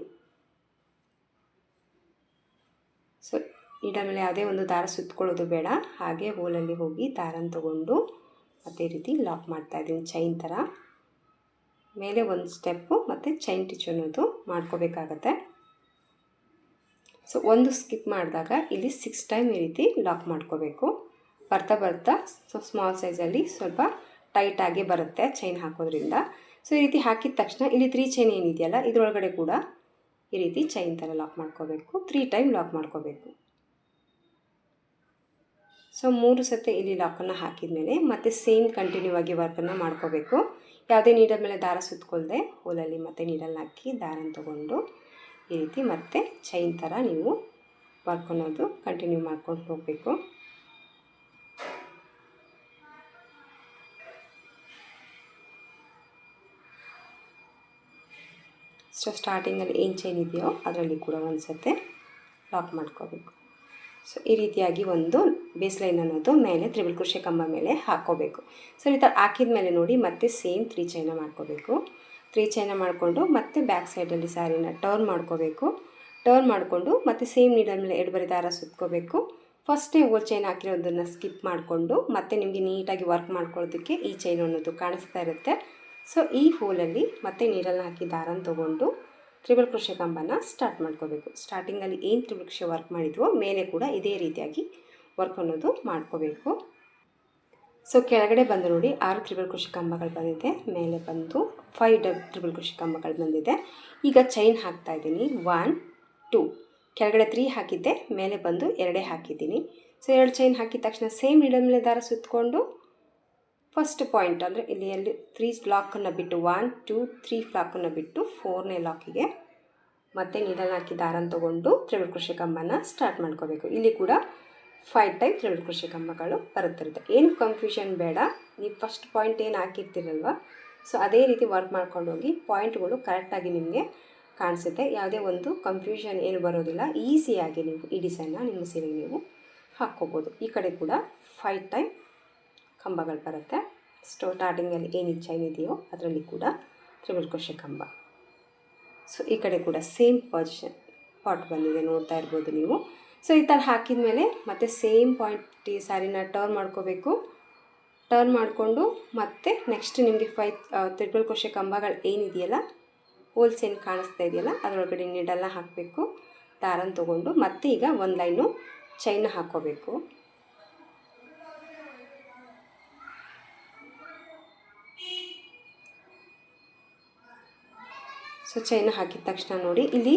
ಸೊ ನೀಡಲ್ ಮೇಲೆ ಯಾವುದೇ ಒಂದು ದಾರ ಸುತ್ತಕೊಳ್ಳೋದು ಬೇಡ, ಹಾಗೆ ಹೋಲಲ್ಲಿ ಹೋಗಿ ದಾರನ ತೊಗೊಂಡು ಮತ್ತು ಈ ರೀತಿ ಲಾಕ್ ಮಾಡ್ತಾಯಿದ್ದೀನಿ ಚೈನ್ ಥರ. ಮೇಲೆ ಒಂದು ಸ್ಟೆಪ್ಪು ಮತ್ತು ಚೈನ್ ಟಿಚ್ ಅನ್ನೋದು ಮಾಡ್ಕೋಬೇಕಾಗತ್ತೆ. ಸೊ ಒಂದು ಸ್ಕಿಪ್ ಮಾಡಿದಾಗ ಇಲ್ಲಿ 6 ಟೈಮ್ ಈ ರೀತಿ ಲಾಕ್ ಮಾಡ್ಕೋಬೇಕು. ಬರ್ತಾ ಸ್ಮಾಲ್ ಸೈಜಲ್ಲಿ ಸ್ವಲ್ಪ ಟೈಟಾಗಿ ಬರುತ್ತೆ ಚೈನ್ ಹಾಕೋದ್ರಿಂದ. ಸೊ ಈ ರೀತಿ ಹಾಕಿದ ತಕ್ಷಣ ಇಲ್ಲಿ 3 ಚೈನ್ ಏನಿದೆಯಲ್ಲ ಇದರೊಳಗಡೆ ಕೂಡ ಈ ರೀತಿ ಚೈನ್ ಥರ ಲಾಕ್ ಮಾಡ್ಕೋಬೇಕು. 3 ಟೈಮ್ ಲಾಕ್ ಮಾಡ್ಕೋಬೇಕು. ಸೊ 3 ಸತಿ ಇಲ್ಲಿ ಲಾಕನ್ನು ಹಾಕಿದ ಮೇಲೆ ಮತ್ತೆ ಸೇಮ್ ಕಂಟಿನ್ಯೂ ಆಗಿ ವರ್ಕನ್ನು ಮಾಡ್ಕೋಬೇಕು. ಯಾವುದೇ ನೀಡಲ್ ಮೇಲೆ ದಾರ ಸುತ್ತಕೊಳ್ದೆ ಹೋಲಲ್ಲಿ ಮತ್ತೆ ನೀಡಲ್ನ ಹಾಕಿ ದಾರನ ತೊಗೊಂಡು ಈ ರೀತಿ ಮತ್ತೆ ಚೈನ್ ಥರ ನೀವು ವರ್ಕ್ ಅನ್ನೋದು ಕಂಟಿನ್ಯೂ ಮಾಡ್ಕೊಂಡು ಹೋಗಬೇಕು. ಸೊ ಸ್ಟಾರ್ಟಿಂಗಲ್ಲಿ ಏನು ಚೈನ್ ಇದೆಯೋ ಅದರಲ್ಲಿ ಕೂಡ ಒಂದು ಸತಿ ಲಾಕ್ ಮಾಡ್ಕೋಬೇಕು. ಸೊ ಈ ರೀತಿಯಾಗಿ ಒಂದು ಬೇಸ್ ಲೈನ್ ಅನ್ನೋದು ಮೇಲೆ ತ್ರಿಬಲ್ ಕ್ರೋಶೆ ಕಂಬ ಮೇಲೆ ಹಾಕ್ಕೋಬೇಕು. ಸೊ ಈ ಥರ ಹಾಕಿದ ಮೇಲೆ ನೋಡಿ ಮತ್ತೆ ಸೇಮ್ 3 ಚೈನ ಮಾಡ್ಕೋಬೇಕು. 3 ಚೈನ ಮಾಡಿಕೊಂಡು ಮತ್ತೆ ಬ್ಯಾಕ್ ಸೈಡಲ್ಲಿ ಸ್ಯಾರಿನ ಟರ್ನ್ ಮಾಡ್ಕೋಬೇಕು. ಟರ್ನ್ ಮಾಡಿಕೊಂಡು ಮತ್ತೆ ಸೇಮ್ ನೀಡಲ್ ಮೇಲೆ 2 ಬರಿ ದಾರ ಸುತ್ಕೋಬೇಕು. ಫಸ್ಟೇ ಹೋಲ್ ಚೈನ್ ಹಾಕಿರೋದನ್ನು ಸ್ಕಿಪ್ ಮಾಡಿಕೊಂಡು ಮತ್ತೆ ನಿಮಗೆ ನೀಟಾಗಿ ವರ್ಕ್ ಮಾಡ್ಕೊಳ್ಳೋದಕ್ಕೆ ಈ ಚೈನ್ ಅನ್ನೋದು ಕಾಣಿಸ್ತಾ ಇರುತ್ತೆ. ಸೊ ಈ ಹೋಲಲ್ಲಿ ಮತ್ತೆ ನೀಡಲ್ನ ಹಾಕಿ ದಾರನ ತೊಗೊಂಡು ತ್ರಿಬಲ್ ಕ್ರೋಶೆ ಕಂಬನ ಸ್ಟಾರ್ಟ್ ಮಾಡ್ಕೋಬೇಕು. ಸ್ಟಾರ್ಟಿಂಗಲ್ಲಿ ಏನು ತ್ರಿಬಲ್ ಕ್ರೋಶೆ ವರ್ಕ್ ಮಾಡಿದ್ವೋ ಮೇಲೆ ಕೂಡ ಇದೇ ರೀತಿಯಾಗಿ ವರ್ಕ್ ಅನ್ನೋದು ಮಾಡ್ಕೋಬೇಕು. ಸೊ ಕೆಳಗಡೆ ಬಂದು ನೋಡಿ 6 ತ್ರಿಬಲ್ ಕ್ರೋಶೆ ಕಂಬಗಳು ಬಂದಿದೆ. ಮೇಲೆ ಬಂದು 5 ತ್ರಿಬಲ್ ಕ್ರೋಶೆ ಕಂಬಗಳು ಬಂದಿದೆ. ಈಗ ಚೈನ್ ಹಾಕ್ತಾ ಇದ್ದೀನಿ. 1 2 ಕೆಳಗಡೆ 3 ಹಾಕಿದ್ದೆ, ಮೇಲೆ ಬಂದು 2 ಹಾಕಿದ್ದೀನಿ. ಸೊ 2 ಚೈನ್ ಹಾಕಿದ ತಕ್ಷಣ ಸೇಮ್ ನೀಡಲ್ ಮೇಲೆ ದಾರ ಸುತ್ತಕೊಂಡು ಫಸ್ಟ್ ಪಾಯಿಂಟ್ ಅಂದರೆ ಇಲ್ಲಿ 3 ಲಾಕನ್ನು ಬಿಟ್ಟು 1 2 3 ಲಾಕನ್ನು ಬಿಟ್ಟು 4ನೇ ಲಾಕಿಗೆ ಮತ್ತೆ ನೀಡಲ್ನ ಹಾಕಿ ದಾರನ ತೊಗೊಂಡು ತ್ರಿಬಲ್ ಕ್ರೋಶೆ ಕಂಬನ ಸ್ಟಾರ್ಟ್ ಮಾಡ್ಕೋಬೇಕು. ಇಲ್ಲಿ ಕೂಡ 5 ಟೈಮ್ ತ್ರಿಬಲ್ ಕ್ರೋಶೆ ಕಂಬಗಳು ಬರುತ್ತಿರುತ್ತೆ. ಏನು ಕನ್ಫ್ಯೂಷನ್ ಬೇಡ, ನೀವು ಫಸ್ಟ್ ಪಾಯಿಂಟ್ ಏನು ಹಾಕಿರ್ತೀರಲ್ವ ಸೊ ಅದೇ ರೀತಿ ವರ್ಕ್ ಮಾಡ್ಕೊಂಡು ಹೋಗಿ ಪಾಯಿಂಟ್ಗಳು ಕರೆಕ್ಟಾಗಿ ನಿಮಗೆ ಕಾಣಿಸುತ್ತೆ. ಯಾವುದೇ ಒಂದು ಕನ್ಫ್ಯೂಷನ್ ಏನು ಬರೋದಿಲ್ಲ. ಈಸಿಯಾಗಿ ನೀವು ಈ ಡಿಸೈನ್ನ ನಿಮ್ಮ ಸೀರೆಗೆ ನೀವು ಹಾಕ್ಕೋಬೋದು. ಈ ಕಡೆ ಕೂಡ 5 ಟೈಪ್ ಕಂಬಗಳು ಬರುತ್ತೆ. ಸ್ಟಾರ್ಟಿಂಗಲ್ಲಿ ಏನು ಚೈನ್ ಇದೆಯೋ ಅದರಲ್ಲಿ ಕೂಡ ತ್ರಿಬಲ್ ಕ್ರೋಶೆ ಕಂಬ. ಸೊ ಈ ಕಡೆ ಕೂಡ ಸೇಮ್ ಪೊಸಿಷನ್ ಪಾಟ್ ಬಂದಿದೆ, ನೋಡ್ತಾ ಇರ್ಬೋದು ನೀವು. ಸೊ ಈ ಥರ ಹಾಕಿದ ಮೇಲೆ ಮತ್ತೆ ಸೇಮ್ ಪಾಯಿಂಟ್ ಈ ಸ್ಯಾರಿನ ಟರ್ನ್ ಮಾಡ್ಕೋಬೇಕು. ಟರ್ನ್ ಮಾಡಿಕೊಂಡು ಮತ್ತೆ ನೆಕ್ಸ್ಟ್ ನಿಮಗೆ 5 ತ್ರಿಬಲ್ ಕ್ರೋಶೆ ಕಂಬಗಳು ಏನಿದೆಯಲ್ಲ, ಹೋಲ್ಸ್ ಏನು ಕಾಣಿಸ್ತಾ ಇದೆಯಲ್ಲ, ಅದರೊಳಗಡೆ ನೀಡಲ್ನ ಹಾಕಬೇಕು. ದಾರನ ತೊಗೊಂಡು ಮತ್ತೆ ಈಗ ಒಂದು ಲೈನು ಚೈನ್ನ ಹಾಕ್ಕೋಬೇಕು. ಸೊ ಚೈನ ಹಾಕಿದ ತಕ್ಷಣ ನೋಡಿ, ಇಲ್ಲಿ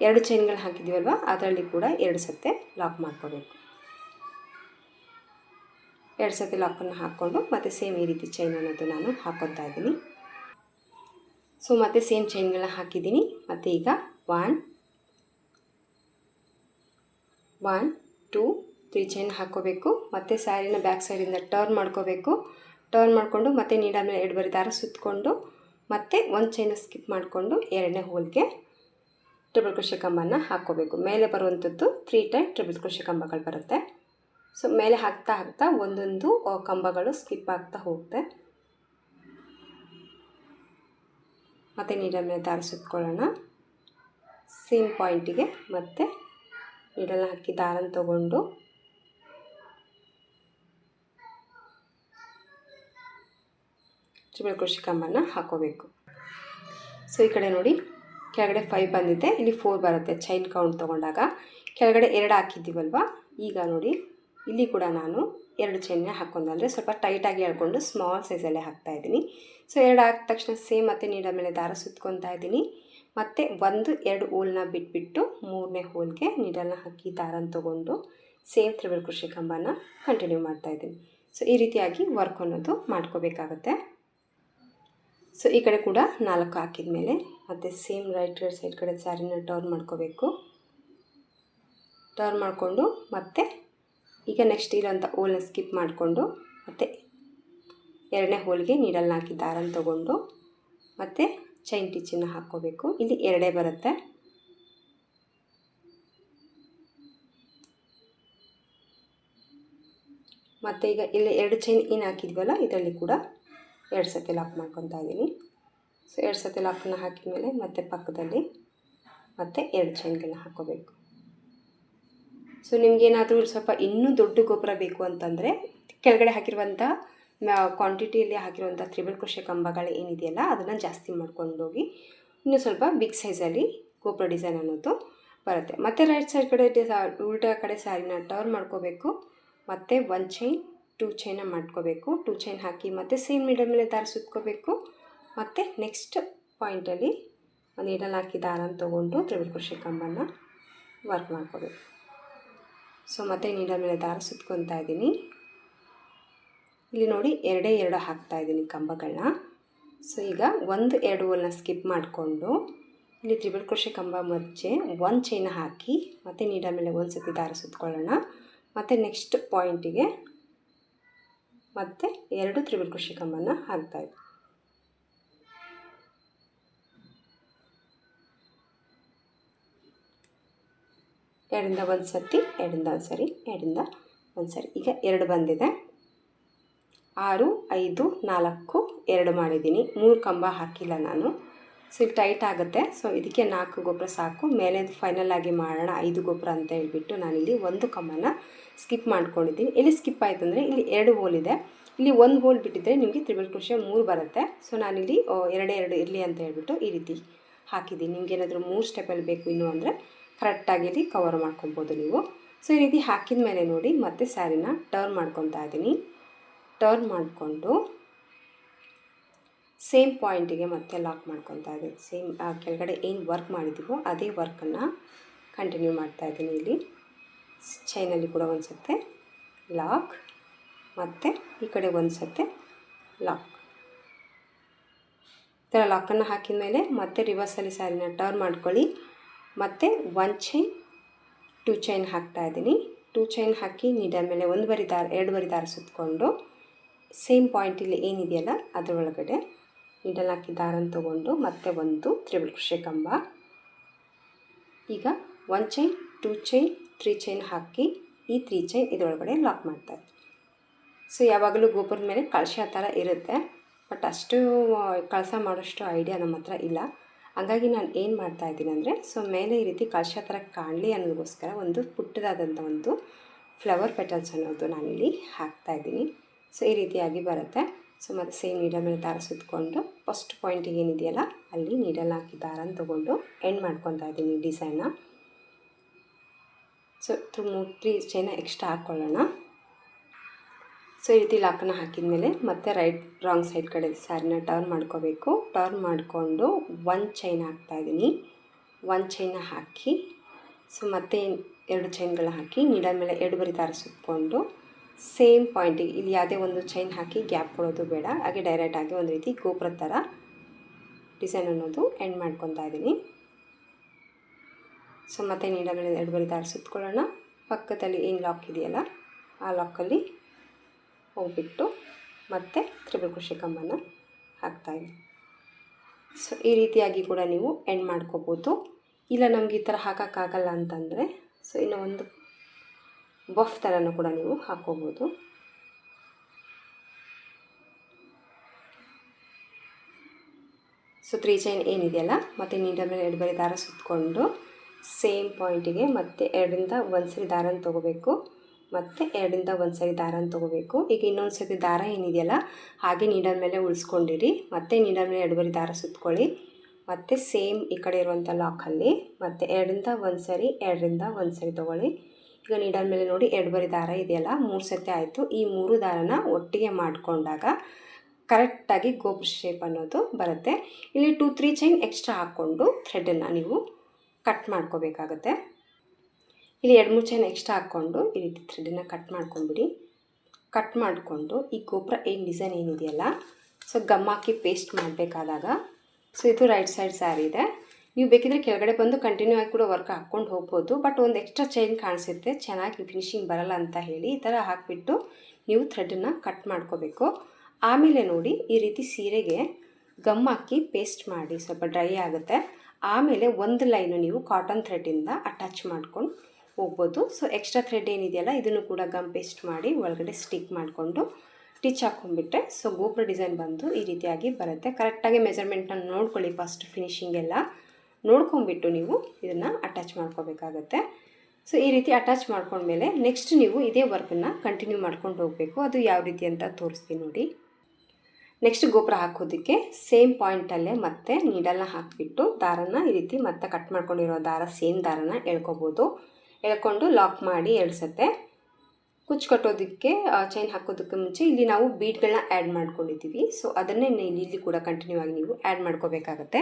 2 ಚೈನ್ಗಳು ಹಾಕಿದ್ದೀವಲ್ವ, ಅದರಲ್ಲಿ ಕೂಡ 2 ಸತಿ ಲಾಕ್ ಮಾಡ್ಕೋಬೇಕು. 2 ಸತಿ ಲಾಕನ್ನು ಹಾಕ್ಕೊಂಡು ಮತ್ತೆ ಸೇಮ್ ಈ ರೀತಿ ಚೈನ್ ಅನ್ನೋದು ನಾನು ಹಾಕ್ಕೊತಾ ಇದ್ದೀನಿ. ಸೊ ಮತ್ತೆ ಸೇಮ್ ಚೈನ್ಗಳನ್ನ ಹಾಕಿದ್ದೀನಿ. ಮತ್ತು ಈಗ 1 2 3 ಚೈನ್ ಹಾಕ್ಕೋಬೇಕು. ಮತ್ತು ಸ್ಯಾರಿನ ಬ್ಯಾಕ್ ಸೈಡಿಂದ ಟರ್ನ್ ಮಾಡ್ಕೋಬೇಕು. ಟರ್ನ್ ಮಾಡಿಕೊಂಡು ಮತ್ತೆ ನೀಡಲ್ ಮೇಲೆ 2 ಬಾರಿ ದಾರ ಸುತ್ತಕೊಂಡು ಮತ್ತು 1 ಚೈನ ಸ್ಕಿಪ್ ಮಾಡಿಕೊಂಡು 2ನೇ ಹೋಲ್ಗೆ ಟ್ರಿಬಲ್ ಕ್ರೋಶೆ ಕಂಬನ ಹಾಕ್ಕೋಬೇಕು. ಮೇಲೆ ಬರುವಂಥದ್ದು 3 ಟೈಪ್ ಟ್ರಿಬಲ್ ಕ್ರೋಶೆ ಕಂಬಗಳು ಬರುತ್ತೆ. ಸೊ ಮೇಲೆ ಹಾಕ್ತಾ ಹಾಕ್ತಾ ಒಂದೊಂದು ಕಂಬಗಳು ಸ್ಕಿಪ್ ಆಗ್ತಾ ಹೋಗುತ್ತೆ. ಮತ್ತು ನೀಡಲ್ ಮೇಲೆ ದಾರ ಸುತ್ಕೊಳ್ಳೋಣ. ಸೇಮ್ ಪಾಯಿಂಟಿಗೆ ಮತ್ತೆ ನೀಡಲ್ನ ಹಾಕಿ ದಾರನ ತೊಗೊಂಡು ಟ್ರಿಬಲ್ ಕ್ರೋಶೆ ಕಂಬನ ಹಾಕೋಬೇಕು. ಸೊ ಈ ಕಡೆ ನೋಡಿ, ಕೆಳಗಡೆ 5 ಬಂದಿದೆ, ಇಲ್ಲಿ 4 ಬರುತ್ತೆ ಚೈನ್ ಕೌಂಟ್ ತೊಗೊಂಡಾಗ. ಕೆಳಗಡೆ 2 ಹಾಕಿದ್ದೀವಲ್ವ, ಈಗ ನೋಡಿ ಇಲ್ಲಿ ಕೂಡ ನಾನು 2 ಚೈನ್ನ ಹಾಕ್ಕೊಂಡು, ಅಂದರೆ ಸ್ವಲ್ಪ ಟೈಟಾಗಿ ಎಳ್ಕೊಂಡು ಸ್ಮಾಲ್ ಸೈಜಲ್ಲೇ ಹಾಕ್ತಾಯಿದ್ದೀನಿ. ಸೊ 2 ಹಾಕಿದ ತಕ್ಷಣ ಸೇಮ್ ಮತ್ತೆ ನೀಡಲ್ ಮೇಲೆ ದಾರ ಸುತ್ಕೊತಾ ಇದ್ದೀನಿ. ಮತ್ತು 1-2 ಹೋಲ್ನ ಬಿಟ್ಬಿಟ್ಟು 3ನೇ ಹೋಲ್ಗೆ ನೀಡಲ್ನ ಹಾಕಿ ದಾರನ ತೊಗೊಂಡು ಸೇಮ್ ತ್ರಿಬಲ್ ಕ್ರೋಶೆ ಕಂಬನ ಕಂಟಿನ್ಯೂ ಮಾಡ್ತಾಯಿದ್ದೀನಿ. ಸೊ ಈ ರೀತಿಯಾಗಿ ವರ್ಕ್ ಅನ್ನೋದು ಮಾಡ್ಕೋಬೇಕಾಗತ್ತೆ. ಸೊ ಈ ಕಡೆ ಕೂಡ 4 ಹಾಕಿದ ಮೇಲೆ ಮತ್ತು ಸೇಮ್ ರೈಟ್ ಸೈಡ್ ಕಡೆ ಸ್ಯಾರಿನ ಟರ್ನ್ ಮಾಡ್ಕೋಬೇಕು. ಟರ್ನ್ ಮಾಡಿಕೊಂಡು ಮತ್ತೆ ಈಗ ನೆಕ್ಸ್ಟ್ ಇರೋಂಥ ಹೋಲ್ನ ಸ್ಕಿಪ್ ಮಾಡಿಕೊಂಡು ಮತ್ತು 2ನೇ ಹೋಲ್ಗೆ ನೀಡಲ್ನ ಹಾಕಿ ದಾರನ ತೊಗೊಂಡು ಮತ್ತು ಚೈನ್ ಟಿಚ್ಚನ್ನು ಹಾಕ್ಕೋಬೇಕು. ಇಲ್ಲಿ 2 ಬರುತ್ತೆ. ಮತ್ತು ಈಗ ಇಲ್ಲಿ 2 ಚೈನ್ ಏನು ಹಾಕಿದ್ವಲ್ಲ, ಇದರಲ್ಲಿ ಕೂಡ 2 ಸತಿ ಲಾಕ್ ಮಾಡ್ಕೊತಾ ಇದ್ದೀನಿ. ಸೊ 2 ಸತಿ ಲಾಕನ್ನು ಹಾಕಿದ ಮೇಲೆ ಮತ್ತೆ ಪಕ್ಕದಲ್ಲಿ ಮತ್ತೆ 2 ಚೈನ್ಗಳನ್ನ ಹಾಕ್ಕೋಬೇಕು. ಸೊ ನಿಮಗೇನಾದರೂ ಸ್ವಲ್ಪ ಇನ್ನೂ ದೊಡ್ಡ ಗೋಪುರ ಬೇಕು ಅಂತಂದರೆ ಕೆಳಗಡೆ ಹಾಕಿರುವಂಥ ಕ್ವಾಂಟಿಟಿಯಲ್ಲಿ ಹಾಕಿರುವಂಥ ತ್ರಿಬಲ್ ಕ್ರೋಶೆ ಕಂಬಗಳು ಏನಿದೆಯಲ್ಲ, ಅದನ್ನು ಜಾಸ್ತಿ ಮಾಡ್ಕೊಂಡೋಗಿ ಇನ್ನೂ ಸ್ವಲ್ಪ ಬಿಗ್ ಸೈಜಲ್ಲಿ ಗೋಪುರ ಡಿಸೈನ್ ಅನ್ನೋದು ಬರುತ್ತೆ. ಮತ್ತು ರೈಟ್ ಸೈಡ್ ಕಡೆ ಉಲ್ಟಾ ಕಡೆ ಸ್ಯಾರಿನ ಟರ್ನ್ ಮಾಡ್ಕೋಬೇಕು. ಮತ್ತು 1 ಚೈನ್ 2 ಚೈನ ಮಾಡ್ಕೋಬೇಕು. 2 ಚೈನ್ ಹಾಕಿ ಮತ್ತು ಸೇಮ್ ನೀಡಲ್ ಮೇಲೆ ದಾರ ಸುತ್ಕೋಬೇಕು. ಮತ್ತು ನೆಕ್ಸ್ಟ್ ಪಾಯಿಂಟಲ್ಲಿ ನೀಡಲ್ ಹಾಕಿ ದಾರನ ತೊಗೊಂಡು ತ್ರಿಬಲ್ ಕ್ರೋಶೆ ಕಂಬನ ವರ್ಕ್ ಮಾಡ್ಕೋಬೇಕು. ಸೊ ಮತ್ತೆ ನೀಡಲ್ ಮೇಲೆ ದಾರ ಸುತ್ಕೊತಾ ಇದ್ದೀನಿ. ಇಲ್ಲಿ ನೋಡಿ 2 ಹಾಕ್ತಾಯಿದ್ದೀನಿ ಕಂಬಗಳನ್ನ. ಸೊ ಈಗ 1-2 ಹೋಲ್ನ ಸ್ಕಿಪ್ ಮಾಡಿಕೊಂಡು ಇಲ್ಲಿ ತ್ರಿಬಲ್ ಕ್ರೋಶೆ ಕಂಬ ಮಧ್ಯೆ 1 ಚೈನ ಹಾಕಿ ಮತ್ತು ನೀಡಲ್ ಮೇಲೆ 1 ಸತಿ ದಾರ ಸುತ್ಕೊಳ್ಳೋಣ. ಮತ್ತು ನೆಕ್ಸ್ಟ್ ಪಾಯಿಂಟಿಗೆ ಮತ್ತೆ 2 ತ್ರಿಬಲ್ ಕ್ರೋಶೆ ಕಂಬನ ಹಾಕ್ತಾಯಿದ್ದೀನಿ. ಎರಡಿಂದ 1 ಸತಿ, ಎರಡಿಂದ 1 ಸರಿ, ಎರಡಿಂದ 1 ಸರಿ. ಈಗ 2 ಬಂದಿದೆ. 6 5 4 2 ಮಾಡಿದ್ದೀನಿ. 3 ಕಂಬ ಹಾಕಿಲ್ಲ ನಾನು. ಸೊ ಇದು ಟೈಟ್ ಆಗುತ್ತೆ. ಸೊ ಇದಕ್ಕೆ 4 ಗೋಪುರ ಸಾಕು. ಮೇಲೆ ಫೈನಲ್ ಆಗಿ ಮಾಡೋಣ 5 ಗೋಪುರ ಅಂತ ಹೇಳ್ಬಿಟ್ಟು ನಾನಿಲ್ಲಿ 1 ಕಂಬನ ಸ್ಕಿಪ್ ಮಾಡ್ಕೊಂಡಿದ್ದೀನಿ. ಎಲ್ಲಿ ಸ್ಕಿಪ್ ಆಯಿತು ಅಂದರೆ ಇಲ್ಲಿ 2 ಹೋಲ್ ಇದೆ. ಇಲ್ಲಿ 1 ಹೋಲ್ ಬಿಟ್ಟಿದ್ದರೆ ನಿಮಗೆ ತ್ರಿಬಲ್ ಕ್ರೋಶೆ 3 ಬರುತ್ತೆ. ಸೊ ನಾನಿಲ್ಲಿ 2 ಇರಲಿ ಅಂತ ಹೇಳ್ಬಿಟ್ಟು ಈ ರೀತಿ ಹಾಕಿದ್ದೀನಿ. ನಿಮಗೇನಾದರೂ 3 ಸ್ಟೆಪ್ಪಲ್ಲಿ ಬೇಕು ಇನ್ನೂ ಅಂದರೆ ಕರೆಕ್ಟಾಗಿ ಇಲ್ಲಿ ಕವರ್ ಮಾಡ್ಕೊಬೋದು ನೀವು. ಸೊ ಈ ರೀತಿ ಹಾಕಿದ ಮೇಲೆ ನೋಡಿ ಮತ್ತೆ ಸ್ಯಾರಿನ ಟರ್ನ್ ಮಾಡ್ಕೊತಾ ಇದ್ದೀನಿ. ಟರ್ನ್ ಮಾಡಿಕೊಂಡು ಸೇಮ್ ಪಾಯಿಂಟಿಗೆ ಮತ್ತೆ ಲಾಕ್ ಮಾಡ್ಕೊತಾ ಇದ್ದೀನಿ. ಸೇಮ್ ಕೆಳಗಡೆ ಏನು ವರ್ಕ್ ಮಾಡಿದ್ದೀವೋ ಅದೇ ವರ್ಕನ್ನು ಕಂಟಿನ್ಯೂ ಮಾಡ್ತಾಯಿದ್ದೀನಿ. ಇಲ್ಲಿ ಚೈನಲ್ಲಿ ಕೂಡ 1 ಸತಿ ಲಾಕ್ ಮತ್ತು ಈ ಕಡೆ 1 ಸತಿ ಲಾಕ್. ಈ ಥರ ಲಾಕನ್ನು ಹಾಕಿದ ಮೇಲೆ ಮತ್ತೆ ರಿವರ್ಸಲ್ಲಿ ಸ್ಯಾರಿನ ಟರ್ನ್ ಮಾಡ್ಕೊಳ್ಳಿ. ಮತ್ತು 1 ಚೈನ್ 2 ಚೈನ್ ಹಾಕ್ತಾಯಿದ್ದೀನಿ. 2 ಚೈನ್ ಹಾಕಿ ನೀಡಲ್ ಮೇಲೆ 1 ಬಾರಿ ದಾರ 2 ಬಾರಿ ದಾರ ಸುತ್ತಕೊಂಡು ಸೇಮ್ ಪಾಯಿಂಟಲ್ಲಿ ಏನಿದೆಯಲ್ಲ ಅದರೊಳಗಡೆ ನೀಡಲ್ ಹಾಕಿ ದಾರನ ತೊಗೊಂಡು ಮತ್ತೆ 1 ತ್ರಿಬಲ್ ಕ್ರೋಶೆ ಕಂಬ ಈಗ 1 ಚೈನ್, 2 ಚೈನ್, 3 ಚೈನ್ ಹಾಕಿ ಈ 3 ಚೈನ್ ಇದರೊಳಗಡೆ ಲಾಕ್ ಮಾಡ್ತಾರೆ. ಸೊ ಯಾವಾಗಲೂ ಗೋಪುರದ ಮೇಲೆ ಕಳಶ ಥರ ಇರುತ್ತೆ, ಬಟ್ ಅಷ್ಟು ಕಳಸ ಮಾಡೋಷ್ಟು ಐಡಿಯಾ ನಮ್ಮ ಹತ್ರ ಇಲ್ಲ. ಹಾಗಾಗಿ ನಾನು ಏನು ಮಾಡ್ತಾಯಿದ್ದೀನಿ ಅಂದರೆ, ಸೊ ಮೇಲೆ ಈ ರೀತಿ ಕಳಶ ಥರ ಕಾಣಲಿ ಅನ್ನೋದಕ್ಕೋಸ್ಕರ ಒಂದು ಪುಟ್ಟದಾದಂಥ ಒಂದು ಫ್ಲವರ್ ಪೆಟಲ್ಸ್ ಅನ್ನೋದು ನಾನಿಲ್ಲಿ ಹಾಕ್ತಾಯಿದ್ದೀನಿ. ಸೊ ಈ ರೀತಿಯಾಗಿ ಬರುತ್ತೆ. ಸೊ ಮತ್ತು ಸೇಮ್ ನೀಡಲ್ ಮೇಲೆ ದಾರ ಸುತ್ತಕೊಂಡು ಫಸ್ಟ್ ಪಾಯಿಂಟಿಗೆ ಏನಿದೆಯಲ್ಲ ಅಲ್ಲಿ ನೀಡಲ್ ಹಾಕಿ ದಾರನ ತೊಗೊಂಡು ಎಂಡ್ ಮಾಡ್ಕೊತಾ ಇದ್ದೀನಿ ಡಿಸೈನ್ನ. ಸೊ 3 ಚೈನ ಎಕ್ಸ್ಟ್ರಾ ಹಾಕ್ಕೊಳ್ಳೋಣ. ಸೊ ಈ ರೀತಿ ಲಾಕನ್ನು ಹಾಕಿದ ಮೇಲೆ ಮತ್ತೆ ರಾಂಗ್ ಸೈಡ್ ಕಡೆ ಸ್ಯಾರಿನ ಟರ್ನ್ ಮಾಡ್ಕೋಬೇಕು. ಟರ್ನ್ ಮಾಡಿಕೊಂಡು 1 ಚೈನ್ ಹಾಕ್ತಾಯಿದ್ದೀನಿ. 1 ಚೈನ ಹಾಕಿ ಸೊ ಮತ್ತೆ 2 ಚೈನ್ಗಳ ಹಾಕಿ ನೀಡಲ್ ಮೇಲೆ 2 ಬರಿ ದಾರ ಸುತ್ತಕೊಂಡು ಸೇಮ್ ಪಾಯಿಂಟಿಗೆ ಇಲ್ಲಿ ಯಾವುದೇ ಒಂದು ಚೈನ್ ಹಾಕಿ ಗ್ಯಾಪ್ ಕೊಡೋದು ಬೇಡ, ಹಾಗೆ ಡೈರೆಕ್ಟಾಗಿ ಒಂದು ರೀತಿ ಗೋಪುರ ಥರ ಡಿಸೈನ್ ಅನ್ನೋದು ಎಂಡ್ ಮಾಡ್ಕೊತಾ ಇದ್ದೀನಿ. ಸೊ ಮತ್ತೆ ನೀಡಲ್ ಮೇಲೆ 2 ಬರಿ ದಾರ ಸುತ್ತಕೊಳ್ಳೋಣ. ಪಕ್ಕದಲ್ಲಿ ಏನು ಲಾಕ್ ಇದೆಯಲ್ಲ ಆ ಲಾಕಲ್ಲಿ ಹೋಗ್ಬಿಟ್ಟು ಮತ್ತೆ ತ್ರಿಬಲ್ ಕ್ರೋಶೆ ಕಂಬನ ಹಾಕ್ತಾಯಿದ್ದೀನಿ. ಸೊ ಈ ರೀತಿಯಾಗಿ ಕೂಡ ನೀವು ಎಂಡ್ ಮಾಡ್ಕೋಬೋದು. ಇಲ್ಲ ನಮಗೆ ಈ ಥರ ಹಾಕೋಕ್ಕಾಗಲ್ಲ ಅಂತಂದರೆ ಸೊ ಇನ್ನೂ ಒಂದು ಬಫ್ ಥರನೂ ಕೂಡ ನೀವು ಹಾಕ್ಕೋಬೋದು. ಸೊ 3 ಚೈನ್ ಏನಿದೆಯಲ್ಲ ಮತ್ತು ನೀಡಲ್ ಮೇಲೆ 2 ಬರಿ ದಾರ ಸುತ್ತಕೊಂಡು ಸೇಮ್ ಪಾಯಿಂಟಿಗೆ ಮತ್ತೆ 2ರಿಂದ 1 ಸರಿ ದಾರನ ತೊಗೋಬೇಕು, ಮತ್ತು 2ರಿಂದ 1 ಸರಿ ದಾರನ ತೊಗೋಬೇಕು. ಈಗ ಇನ್ನೊಂದು ಸತಿ ದಾರ ಏನಿದೆಯಲ್ಲ ಹಾಗೆ ನೀಡಲ್ ಮೇಲೆ ಉಳಿಸ್ಕೊಂಡಿರಿ. ಮತ್ತೆ ನೀಡಲ್ ಮೇಲೆ 2 ಬರಿ ದಾರ ಸುತ್ತಕೊಳ್ಳಿ, ಮತ್ತು ಸೇಮ್ ಈ ಕಡೆ ಇರುವಂಥ ಲಾಕಲ್ಲಿ ಮತ್ತು 2ರಿಂದ 1 ಸರಿ 2ರಿಂದ 1 ಸರಿ ತೊಗೊಳ್ಳಿ. ಈಗ ನೀಡಲ್ ಮೇಲೆ ನೋಡಿ 2 ಬರಿ ದಾರ ಇದೆಯಲ್ಲ 3 ಸತಿ ಆಯಿತು. ಈ 3 ದಾರನ ಒಟ್ಟಿಗೆ ಮಾಡಿಕೊಂಡಾಗ ಕರೆಕ್ಟಾಗಿ ಗೋಪುರ ಶೇಪ್ ಅನ್ನೋದು ಬರುತ್ತೆ. ಇಲ್ಲಿ 2-3 ಚೈನ್ ಎಕ್ಸ್ಟ್ರಾ ಹಾಕ್ಕೊಂಡು ಥ್ರೆಡನ್ನು ನೀವು ಕಟ್ ಮಾಡ್ಕೋಬೇಕಾಗತ್ತೆ. ಇಲ್ಲಿ 2-3 ಚೈನ್ ಎಕ್ಸ್ಟ್ರಾ ಹಾಕ್ಕೊಂಡು ಈ ರೀತಿ ಥ್ರೆಡನ್ನು ಕಟ್ ಮಾಡ್ಕೊಂಡ್ಬಿಡಿ. ಕಟ್ ಮಾಡಿಕೊಂಡು ಈ ಗೋಪುರ ಡಿಸೈನ್ ಏನಿದೆಯಲ್ಲ ಸೊ ಗಮ್ ಹಾಕಿ ಪೇಸ್ಟ್ ಮಾಡಬೇಕಾದಾಗ ಸೊ ಇದು ರೈಟ್ ಸೈಡ್ ಸ್ಯಾರಿ ಇದೆ. ನೀವು ಬೇಕಿದ್ರೆ ಕೆಳಗಡೆ ಬಂದು ಕಂಟಿನ್ಯೂ ಆಗಿ ಕೂಡ ವರ್ಕ್ ಹಾಕ್ಕೊಂಡು ಹೋಗ್ಬೋದು, ಬಟ್ ಒಂದು ಎಕ್ಸ್ಟ್ರಾ ಚೈನ್ ಕಾಣಿಸುತ್ತೆ, ಚೆನ್ನಾಗಿ ಫಿನಿಶಿಂಗ್ ಬರಲ್ಲ ಅಂತ ಹೇಳಿ ಈ ಥರ ಹಾಕಿಬಿಟ್ಟು ನೀವು ಥ್ರೆಡನ್ನು ಕಟ್ ಮಾಡ್ಕೋಬೇಕು. ಆಮೇಲೆ ನೋಡಿ ಈ ರೀತಿ ಸೀರೆಗೆ ಗಮ್ ಹಾಕಿ ಪೇಸ್ಟ್ ಮಾಡಿ, ಸ್ವಲ್ಪ ಡ್ರೈ ಆಗುತ್ತೆ. ಆಮೇಲೆ ಒಂದು ಲೈನು ನೀವು ಕಾಟನ್ ಥ್ರೆಡ್ಡಿಂದ ಅಟ್ಯಾಚ್ ಮಾಡ್ಕೊಂಡು ಹೋಗ್ಬೋದು. ಸೊ ಎಕ್ಸ್ಟ್ರಾ ಥ್ರೆಡ್ ಏನಿದೆಯಲ್ಲ ಇದನ್ನು ಕೂಡ ಗಮ್ ಪೇಸ್ಟ್ ಮಾಡಿ ಒಳಗಡೆ ಸ್ಟಿಕ್ ಮಾಡಿಕೊಂಡು ಸ್ಟಿಚ್ ಹಾಕ್ಕೊಂಡ್ಬಿಟ್ರೆ ಸೊ ಗೋಪುರ ಡಿಸೈನ್ ಬಂದು ಈ ರೀತಿಯಾಗಿ ಬರುತ್ತೆ. ಕರೆಕ್ಟಾಗಿ ಮೆಜರ್ಮೆಂಟ್ನ ನೋಡ್ಕೊಳ್ಳಿ, ಫಸ್ಟ್ ಫಿನಿಶಿಂಗ್ ಎಲ್ಲ ನೋಡ್ಕೊಂಬಿಟ್ಟು ನೀವು ಇದನ್ನು ಅಟ್ಯಾಚ್ ಮಾಡ್ಕೋಬೇಕಾಗತ್ತೆ. ಸೊ ಈ ರೀತಿ ಅಟ್ಯಾಚ್ ಮಾಡ್ಕೊಂಡ್ಮೇಲೆ ನೆಕ್ಸ್ಟ್ ನೀವು ಇದೇ ವರ್ಕನ್ನು ಕಂಟಿನ್ಯೂ ಮಾಡ್ಕೊಂಡು ಹೋಗಬೇಕು. ಅದು ಯಾವ ರೀತಿ ಅಂತ ತೋರಿಸ್ತೀನಿ ನೋಡಿ. ನೆಕ್ಸ್ಟ್ ಗೋಪುರ ಹಾಕೋದಕ್ಕೆ ಸೇಮ್ ಪಾಯಿಂಟಲ್ಲೇ ಮತ್ತೆ ನೀಡಲ್ನ ಹಾಕಿಬಿಟ್ಟು ದಾರನ ಈ ರೀತಿ ಮತ್ತೆ ಕಟ್ ಮಾಡ್ಕೊಂಡಿರೋ ದಾರ ಸೇಮ್ ದಾರನ ಎಳ್ಕೊಬೋದು. ಎಳ್ಕೊಂಡು ಲಾಕ್ ಮಾಡಿ 2 ಸತೆ ಕುಚ್ಚು ಕಟ್ಟೋದಕ್ಕೆ ಚೈನ್ ಹಾಕೋದಕ್ಕೆ ಮುಂಚೆ ಇಲ್ಲಿ ನಾವು ಬೀಡ್ಗಳನ್ನ ಆ್ಯಡ್ ಮಾಡ್ಕೊಂಡಿದ್ದೀವಿ. ಸೊ ಅದನ್ನೇ ಇಲ್ಲಿ ಕೂಡ ಕಂಟಿನ್ಯೂ ಆಗಿ ನೀವು ಆ್ಯಡ್ ಮಾಡ್ಕೋಬೇಕಾಗತ್ತೆ.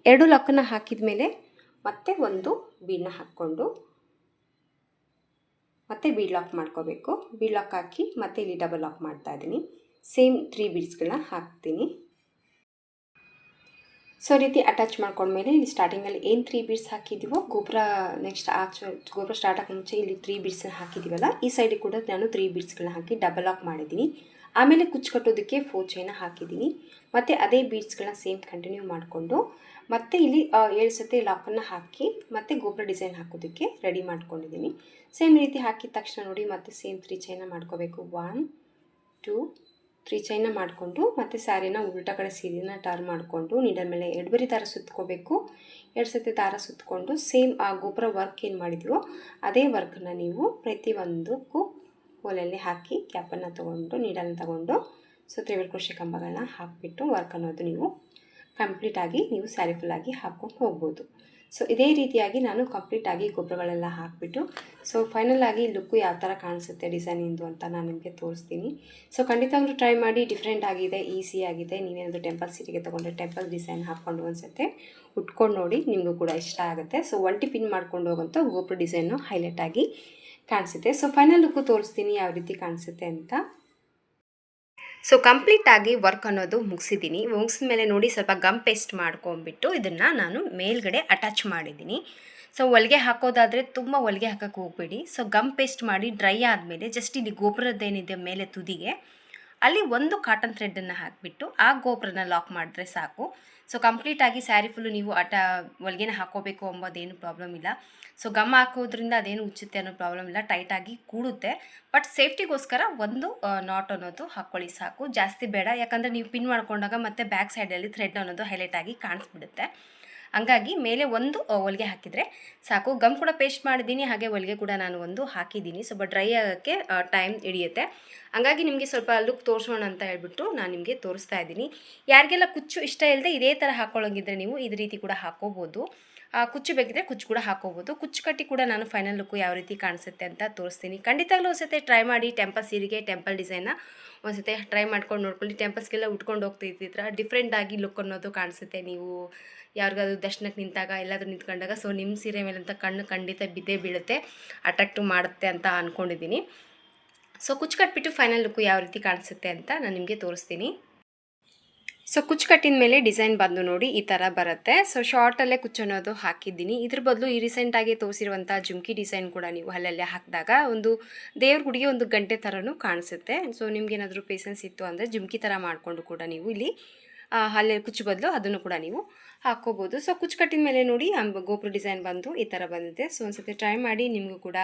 2 ಲಾಕನ್ನು ಹಾಕಿದ ಮೇಲೆ ಮತ್ತೆ ಒಂದು ಬೀಡನ್ನ ಹಾಕ್ಕೊಂಡು ಮತ್ತೆ ಬೀಡ್ ಲಾಕ್ ಮಾಡ್ಕೋಬೇಕು. ಬೀಡ್ ಲಾಕ್ ಹಾಕಿ ಮತ್ತೆ ಇಲ್ಲಿ ಡಬಲ್ ಲಾಕ್ ಮಾಡ್ತಾ ಇದ್ದೀನಿ. ಸೇಮ್ 3 ಬೀಡ್ಸ್ಗಳನ್ನ ಹಾಕ್ತೀನಿ. ಸೊ ರೀತಿ ಅಟ್ಯಾಚ್ ಮಾಡ್ಕೊಂಡ್ಮೇಲೆ ಇಲ್ಲಿ ಸ್ಟಾರ್ಟಿಂಗಲ್ಲಿ ಏನು 3 ಬೀಡ್ಸ್ ಹಾಕಿದ್ದೀವೋ ಗೋಪುರ ನೆಕ್ಸ್ಟ್ ಗೋಪುರ ಸ್ಟಾರ್ಟ್ ಆಗೋಕ್ಕೆ ಮುಂಚೆ ಇಲ್ಲಿ 3 ಬೀಡ್ಸನ್ನ ಹಾಕಿದ್ದೀವಲ್ಲ ಈ ಸೈಡಿಗೆ ಕೂಡ ನಾನು 3 ಬೀಡ್ಸ್ಗಳನ್ನ ಹಾಕಿ ಡಬಲ್ ಲಾಕ್ ಮಾಡಿದ್ದೀನಿ. ಆಮೇಲೆ ಕುಚ್ಚು ಕಟ್ಟೋದಕ್ಕೆ 4 ಚೈನ ಹಾಕಿದ್ದೀನಿ. ಮತ್ತು ಅದೇ ಬೀಡ್ಸ್ಗಳನ್ನ ಸೇಮ್ ಕಂಟಿನ್ಯೂ ಮಾಡಿಕೊಂಡು ಮತ್ತೆ ಇಲ್ಲಿ 7 ಸತಿ ಲಾಕನ್ನು ಹಾಕಿ ಮತ್ತೆ ಗೋಪುರ ಡಿಸೈನ್ ಹಾಕೋದಕ್ಕೆ ರೆಡಿ ಮಾಡ್ಕೊಂಡಿದ್ದೀನಿ. ಸೇಮ್ ರೀತಿ ಹಾಕಿದ ತಕ್ಷಣ ನೋಡಿ ಮತ್ತೆ ಸೇಮ್ 3 ಚೈನ ಮಾಡ್ಕೋಬೇಕು. 1 2 3 ಚೈನ ಮಾಡಿಕೊಂಡು ಮತ್ತು ಸ್ಯಾರಿನ ಉಲ್ಟಾ ಕಡೆ ಸೀರೆನ ಟರ್ನ್ ಮಾಡಿಕೊಂಡು ನೀಡಲ್ ಮೇಲೆ 2 ಬರಿ ದಾರ ಸುತ್ತಕೋಬೇಕು. 2 ಸತಿ ದಾರ ಸುತ್ತಕೊಂಡು ಸೇಮ್ ಆ ಗೋಪುರ ವರ್ಕ್ ಏನು ಮಾಡಿದ್ವೋ ಅದೇ ವರ್ಕನ್ನು ನೀವು ಪ್ರತಿಯೊಂದಕ್ಕೂ ಹೋಲಲ್ಲಿ ಹಾಕಿ ಕ್ಯಾಪನ್ನು ತೊಗೊಂಡು ನೀಡಲ್ನ ತೊಗೊಂಡು ಸೊ ತ್ರಿಬಲ್ ಕ್ರೋಶೆ ಕಂಬಗಳನ್ನ ಹಾಕಿಬಿಟ್ಟು ವರ್ಕ್ ಅನ್ನೋದು ನೀವು ಕಂಪ್ಲೀಟಾಗಿ ನೀವು ಸ್ಯಾರಿ ಫುಲ್ಲಾಗಿ ಹಾಕ್ಕೊಂಡು ಹೋಗ್ಬೋದು. ಸೊ ಇದೇ ರೀತಿಯಾಗಿ ನಾನು ಕಂಪ್ಲೀಟಾಗಿ ಗೊಬ್ಬರಗಳೆಲ್ಲ ಹಾಕಿಬಿಟ್ಟು ಸೊ ಫೈನಲಾಗಿ ಲುಕ್ಕು ಯಾವ ಥರ ಕಾಣಿಸುತ್ತೆ ಡಿಸೈನಿಂದು ಅಂತ ನಾನು ನಿಮಗೆ ತೋರಿಸ್ತೀನಿ. ಸೊ ಖಂಡಿತವಾಗ್ಲೂ ಟ್ರೈ ಮಾಡಿ, ಡಿಫ್ರೆಂಟ್ ಆಗಿದೆ, ಈಸಿ ಆಗಿದೆ. ನೀವೇನಾದರೂ ಟೆಂಪಲ್ ಸೀರೆಗೆ ತೊಗೊಂಡ್ರೆ ಟೆಂಪಲ್ ಡಿಸೈನ್ ಹಾಕ್ಕೊಂಡು ಒಂದ್ಸತಿ ಉಟ್ಕೊಂಡು ನೋಡಿ, ನಿಮಗೂ ಕೂಡ ಇಷ್ಟ ಆಗುತ್ತೆ. ಸೊ ಒಂಟಿ ಪಿನ್ ಮಾಡ್ಕೊಂಡು ಹೋಗೋಂಥ ಗೋಪುರ ಡಿಸೈನು ಹೈಲೈಟಾಗಿ ಕಾಣಿಸುತ್ತೆ. ಸೊ ಫೈನಲ್ ಲುಕ್ಕು ತೋರಿಸ್ತೀನಿ ಯಾವ ರೀತಿ ಕಾಣಿಸುತ್ತೆ ಅಂತ. ಸೊ ಕಂಪ್ಲೀಟಾಗಿ ವರ್ಕ್ ಅನ್ನೋದು ಮುಗಿಸಿದ್ದೀನಿ. ಮುಗಿಸಿದ ಮೇಲೆ ನೋಡಿ ಸ್ವಲ್ಪ ಗಮ್ ಪೇಸ್ಟ್ ಮಾಡ್ಕೊಂಡ್ಬಿಟ್ಟು ಇದನ್ನು ನಾನು ಮೇಲ್ಗಡೆ ಅಟ್ಯಾಚ್ ಮಾಡಿದ್ದೀನಿ. ಸೊ ಹೊಲಿಗೆ ಹಾಕೋದಾದರೆ ತುಂಬ ಹೊಲಿಗೆ ಹಾಕೋಕ್ಕೆ ಹೋಗಬೇಡಿ. ಸೊ ಗಮ್ ಪೇಸ್ಟ್ ಮಾಡಿ ಡ್ರೈ ಆದಮೇಲೆ ಜಸ್ಟ್ ಇಲ್ಲಿ ಗೋಪುರದ್ದೇನಿದೆ ಮೇಲೆ ತುದಿಗೆ ಅಲ್ಲಿ ಒಂದು ಕಾಟನ್ ಥ್ರೆಡನ್ನು ಹಾಕಿಬಿಟ್ಟು ಆ ಗೋಪುರನ ಲಾಕ್ ಮಾಡಿದ್ರೆ ಸಾಕು. ಸೊ ಕಂಪ್ಲೀಟಾಗಿ ಸ್ಯಾರಿ ಫುಲ್ಲು ನೀವು ಹೊಲಿಗೆನ ಹಾಕೋಬೇಕು ಅಂಬೋದೇನು ಪ್ರಾಬ್ಲಮ್ ಇಲ್ಲ. ಸೊ ಗಮ್ ಹಾಕೋದ್ರಿಂದ ಅದೇನು ಉಚ್ಚುತ್ತೆ ಅನ್ನೋ ಪ್ರಾಬ್ಲಮ್ ಇಲ್ಲ, ಟೈಟಾಗಿ ಕೂಡುತ್ತೆ. ಬಟ್ ಸೇಫ್ಟಿಗೋಸ್ಕರ ಒಂದು ನಾಟ್ ಅನ್ನೋದು ಹಾಕ್ಕೊಳ್ಳಿ ಸಾಕು, ಜಾಸ್ತಿ ಬೇಡ. ಯಾಕಂದರೆ ನೀವು ಪಿನ್ ಮಾಡ್ಕೊಂಡಾಗ ಮತ್ತೆ ಬ್ಯಾಕ್ ಸೈಡಲ್ಲಿ ಥ್ರೆಡ್ ಅನ್ನೋದು ಹೈಲೈಟ್ ಆಗಿ ಕಾಣಿಸ್ಬಿಡುತ್ತೆ. ಹಂಗಾಗಿ ಮೇಲೆ ಒಂದು ಹೊಲಿಗೆ ಹಾಕಿದರೆ ಸಾಕು. ಗಮ್ ಕೂಡ ಪೇಸ್ಟ್ ಮಾಡಿದ್ದೀನಿ, ಹಾಗೆ ಹೊಲಿಗೆ ಕೂಡ ನಾನು ಒಂದು ಹಾಕಿದ್ದೀನಿ. ಸ್ವಲ್ಪ ಡ್ರೈ ಆಗೋಕ್ಕೆ ಟೈಮ್ ಹಿಡಿಯುತ್ತೆ. ಹಂಗಾಗಿ ನಿಮಗೆ ಸ್ವಲ್ಪ ಲುಕ್ ತೋರಿಸೋಣ ಅಂತ ಹೇಳ್ಬಿಟ್ಟು ನಾನು ನಿಮಗೆ ತೋರಿಸ್ತಾ ಇದ್ದೀನಿ. ಯಾರಿಗೆಲ್ಲ ಕುಚ್ಚು ಇಷ್ಟ ಇಲ್ಲದೆ ಇದೇ ಥರ ಹಾಕ್ಕೊಳ್ಳೋಂಗಿದ್ರೆ ನೀವು ಇದೇ ರೀತಿ ಕೂಡ ಹಾಕ್ಕೋಬೋದು. ಕುಚ್ಚು ಬೇಕಿದ್ರೆ ಕುಚ್ಚು ಕೂಡ ಹಾಕ್ಕೋಬೋದು. ಕುಚ್ಚು ಕಟ್ಟಿ ಕೂಡ ನಾನು ಫೈನಲ್ ಲುಕ್ಕು ಯಾವ ರೀತಿ ಕಾಣಿಸುತ್ತೆ ಅಂತ ತೋರಿಸ್ತೀನಿ. ಖಂಡಿತವಾಗ್ಲೂ ಒಂದ್ಸತಿ ಟ್ರೈ ಮಾಡಿ. ಟೆಂಪಲ್ ಸೀರೆಗೆ ಟೆಂಪಲ್ ಡಿಸೈನ್ನ ಒಂದ್ಸತಿ ಟ್ರೈ ಮಾಡ್ಕೊಂಡು ನೋಡ್ಕೊಳ್ಳಿ. ಟೆಂಪಲ್ಸ್ಗೆಲ್ಲ ಉಟ್ಕೊಂಡು ಹೋಗ್ತಿದ್ರ ಡಿಫ್ರೆಂಟಾಗಿ ಲುಕ್ ಅನ್ನೋದು ಕಾಣಿಸುತ್ತೆ. ನೀವು ಯಾರಿಗಾದ್ರೂ ದರ್ಶನಕ್ಕೆ ನಿಂತಾಗ ಎಲ್ಲಾದರೂ ನಿಂತ್ಕೊಂಡಾಗ ಸೊ ನಿಮ್ಮ ಸೀರೆ ಮೇಲಂತ ಕಣ್ಣು ಖಂಡಿತ ಬಿದ್ದೇ ಬೀಳುತ್ತೆ, ಅಟ್ರಾಕ್ಟಿವ್ ಮಾಡುತ್ತೆ ಅಂತ ಅಂದ್ಕೊಂಡಿದ್ದೀನಿ. ಸೊ ಕುಚ್ಚು ಕಟ್ಬಿಟ್ಟು ಫೈನಲ್ ಲುಕ್ಕು ಯಾವ ರೀತಿ ಕಾಣಿಸುತ್ತೆ ಅಂತ ನಾನು ನಿಮಗೆ ತೋರಿಸ್ತೀನಿ. ಸೊ ಕುಚ್ಚು ಕಟ್ಟಿದ ಮೇಲೆ ಡಿಸೈನ್ ಬಂದು ನೋಡಿ ಈ ಥರ ಬರುತ್ತೆ. ಸೊ ಶಾರ್ಟಲ್ಲೇ ಕುಚ್ಚು ಅನ್ನೋದು ಹಾಕಿದ್ದೀನಿ. ಇದ್ರ ಬದಲು ಈ ರೀಸೆಂಟಾಗಿ ತೋರಿಸಿರುವಂಥ ಜುಮ್ಕಿ ಡಿಸೈನ್ ಕೂಡ ನೀವು ಅಲ್ಲಲ್ಲೇ ಹಾಕಿದಾಗ ಒಂದು ದೇವ್ರ ಗುಡಿಗೆ ಒಂದು ಗಂಟೆ ಥರನೂ ಕಾಣಿಸುತ್ತೆ. ಸೊ ನಿಮ್ಗೇನಾದರೂ ಪೇಷನ್ಸ್ ಇತ್ತು ಅಂದರೆ ಜುಮ್ಕಿ ಥರ ಮಾಡಿಕೊಂಡು ಕೂಡ ನೀವು ಇಲ್ಲಿ ಅಲ್ಲೇ ಕುಚ್ಚು ಬದಲು ಅದನ್ನು ಕೂಡ ನೀವು ಹಾಕ್ಕೋಬೋದು. ಸೊ ಕುಚ್ಚು ಕಟ್ಟಿದ ಮೇಲೆ ನೋಡಿ ಗೋಪುರ ಡಿಸೈನ್ ಬಂದು ಈ ಥರ ಬಂದಿದೆ. ಸೊ ಒಂದ್ಸತಿ ಟ್ರೈ ಮಾಡಿ, ನಿಮಗೂ ಕೂಡ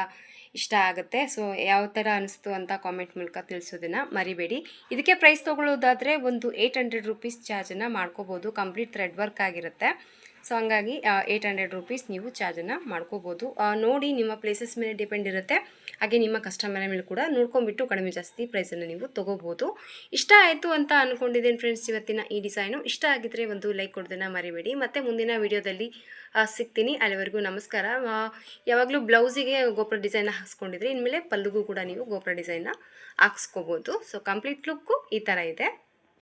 ಇಷ್ಟ ಆಗುತ್ತೆ. ಸೊ ಯಾವ ಥರ ಅನಿಸ್ತು ಅಂತ ಕಾಮೆಂಟ್ ಮೂಲಕ ತಿಳಿಸೋದನ್ನು ಮರಿಬೇಡಿ. ಇದಕ್ಕೆ ಪ್ರೈಸ್ ತೊಗೊಳ್ಳೋದಾದರೆ ಒಂದು 800 ರೂಪೀಸ್ ಚಾರ್ಜನ್ನು ಮಾಡ್ಕೋಬೋದು. ಕಂಪ್ಲೀಟ್ ಥ್ರೆಡ್ ವರ್ಕ್ ಆಗಿರುತ್ತೆ. ಸೊ ಹಂಗಾಗಿ 800 ರೂಪೀಸ್ ನೀವು ಚಾರ್ಜನ್ನು ಮಾಡ್ಕೋಬೋದು. ನೋಡಿ, ನಿಮ್ಮ ಪ್ಲೇಸಸ್ ಮೇಲೆ ಡಿಪೆಂಡ್ ಇರುತ್ತೆ. ಹಾಗೆ ನಿಮ್ಮ ಕಸ್ಟಮರ್ ಮೇಲೆ ಕೂಡ ನೋಡ್ಕೊಂಬಿಟ್ಟು ಕಡಿಮೆ ಜಾಸ್ತಿ ಪ್ರೈಸನ್ನು ನೀವು ತೊಗೋಬೋದು. ಇಷ್ಟ ಆಯಿತು ಅಂತ ಅಂದ್ಕೊಂಡಿದ್ದೇನೆ ಫ್ರೆಂಡ್ಸ್ ಇವತ್ತಿನ ಈ ಡಿಸೈನು. ಇಷ್ಟ ಆಗಿದ್ದರೆ ಒಂದು ಲೈಕ್ ಕೊಡೋದನ್ನು ಮರಿಬೇಡಿ. ಮತ್ತು ಮುಂದಿನ ವಿಡಿಯೋದಲ್ಲಿ ಸಿಗ್ತೀನಿ. ಅಲ್ಲಿವರೆಗೂ ನಮಸ್ಕಾರ. ಯಾವಾಗಲೂ ಬ್ಲೌಸಿಗೆ ಗೋಪುರ ಡಿಸೈನ್ನ ಹಾಕ್ಸ್ಕೊಂಡಿದ್ರೆ ಇನ್ಮೇಲೆ ಪಲ್ಲುಗೂ ಕೂಡ ನೀವು ಗೋಪುರ ಡಿಸೈನ್ನ ಹಾಕ್ಸ್ಕೋಬೋದು. ಸೊ ಕಂಪ್ಲೀಟ್ ಲುಕ್ಕು ಈ ಥರ ಇದೆ.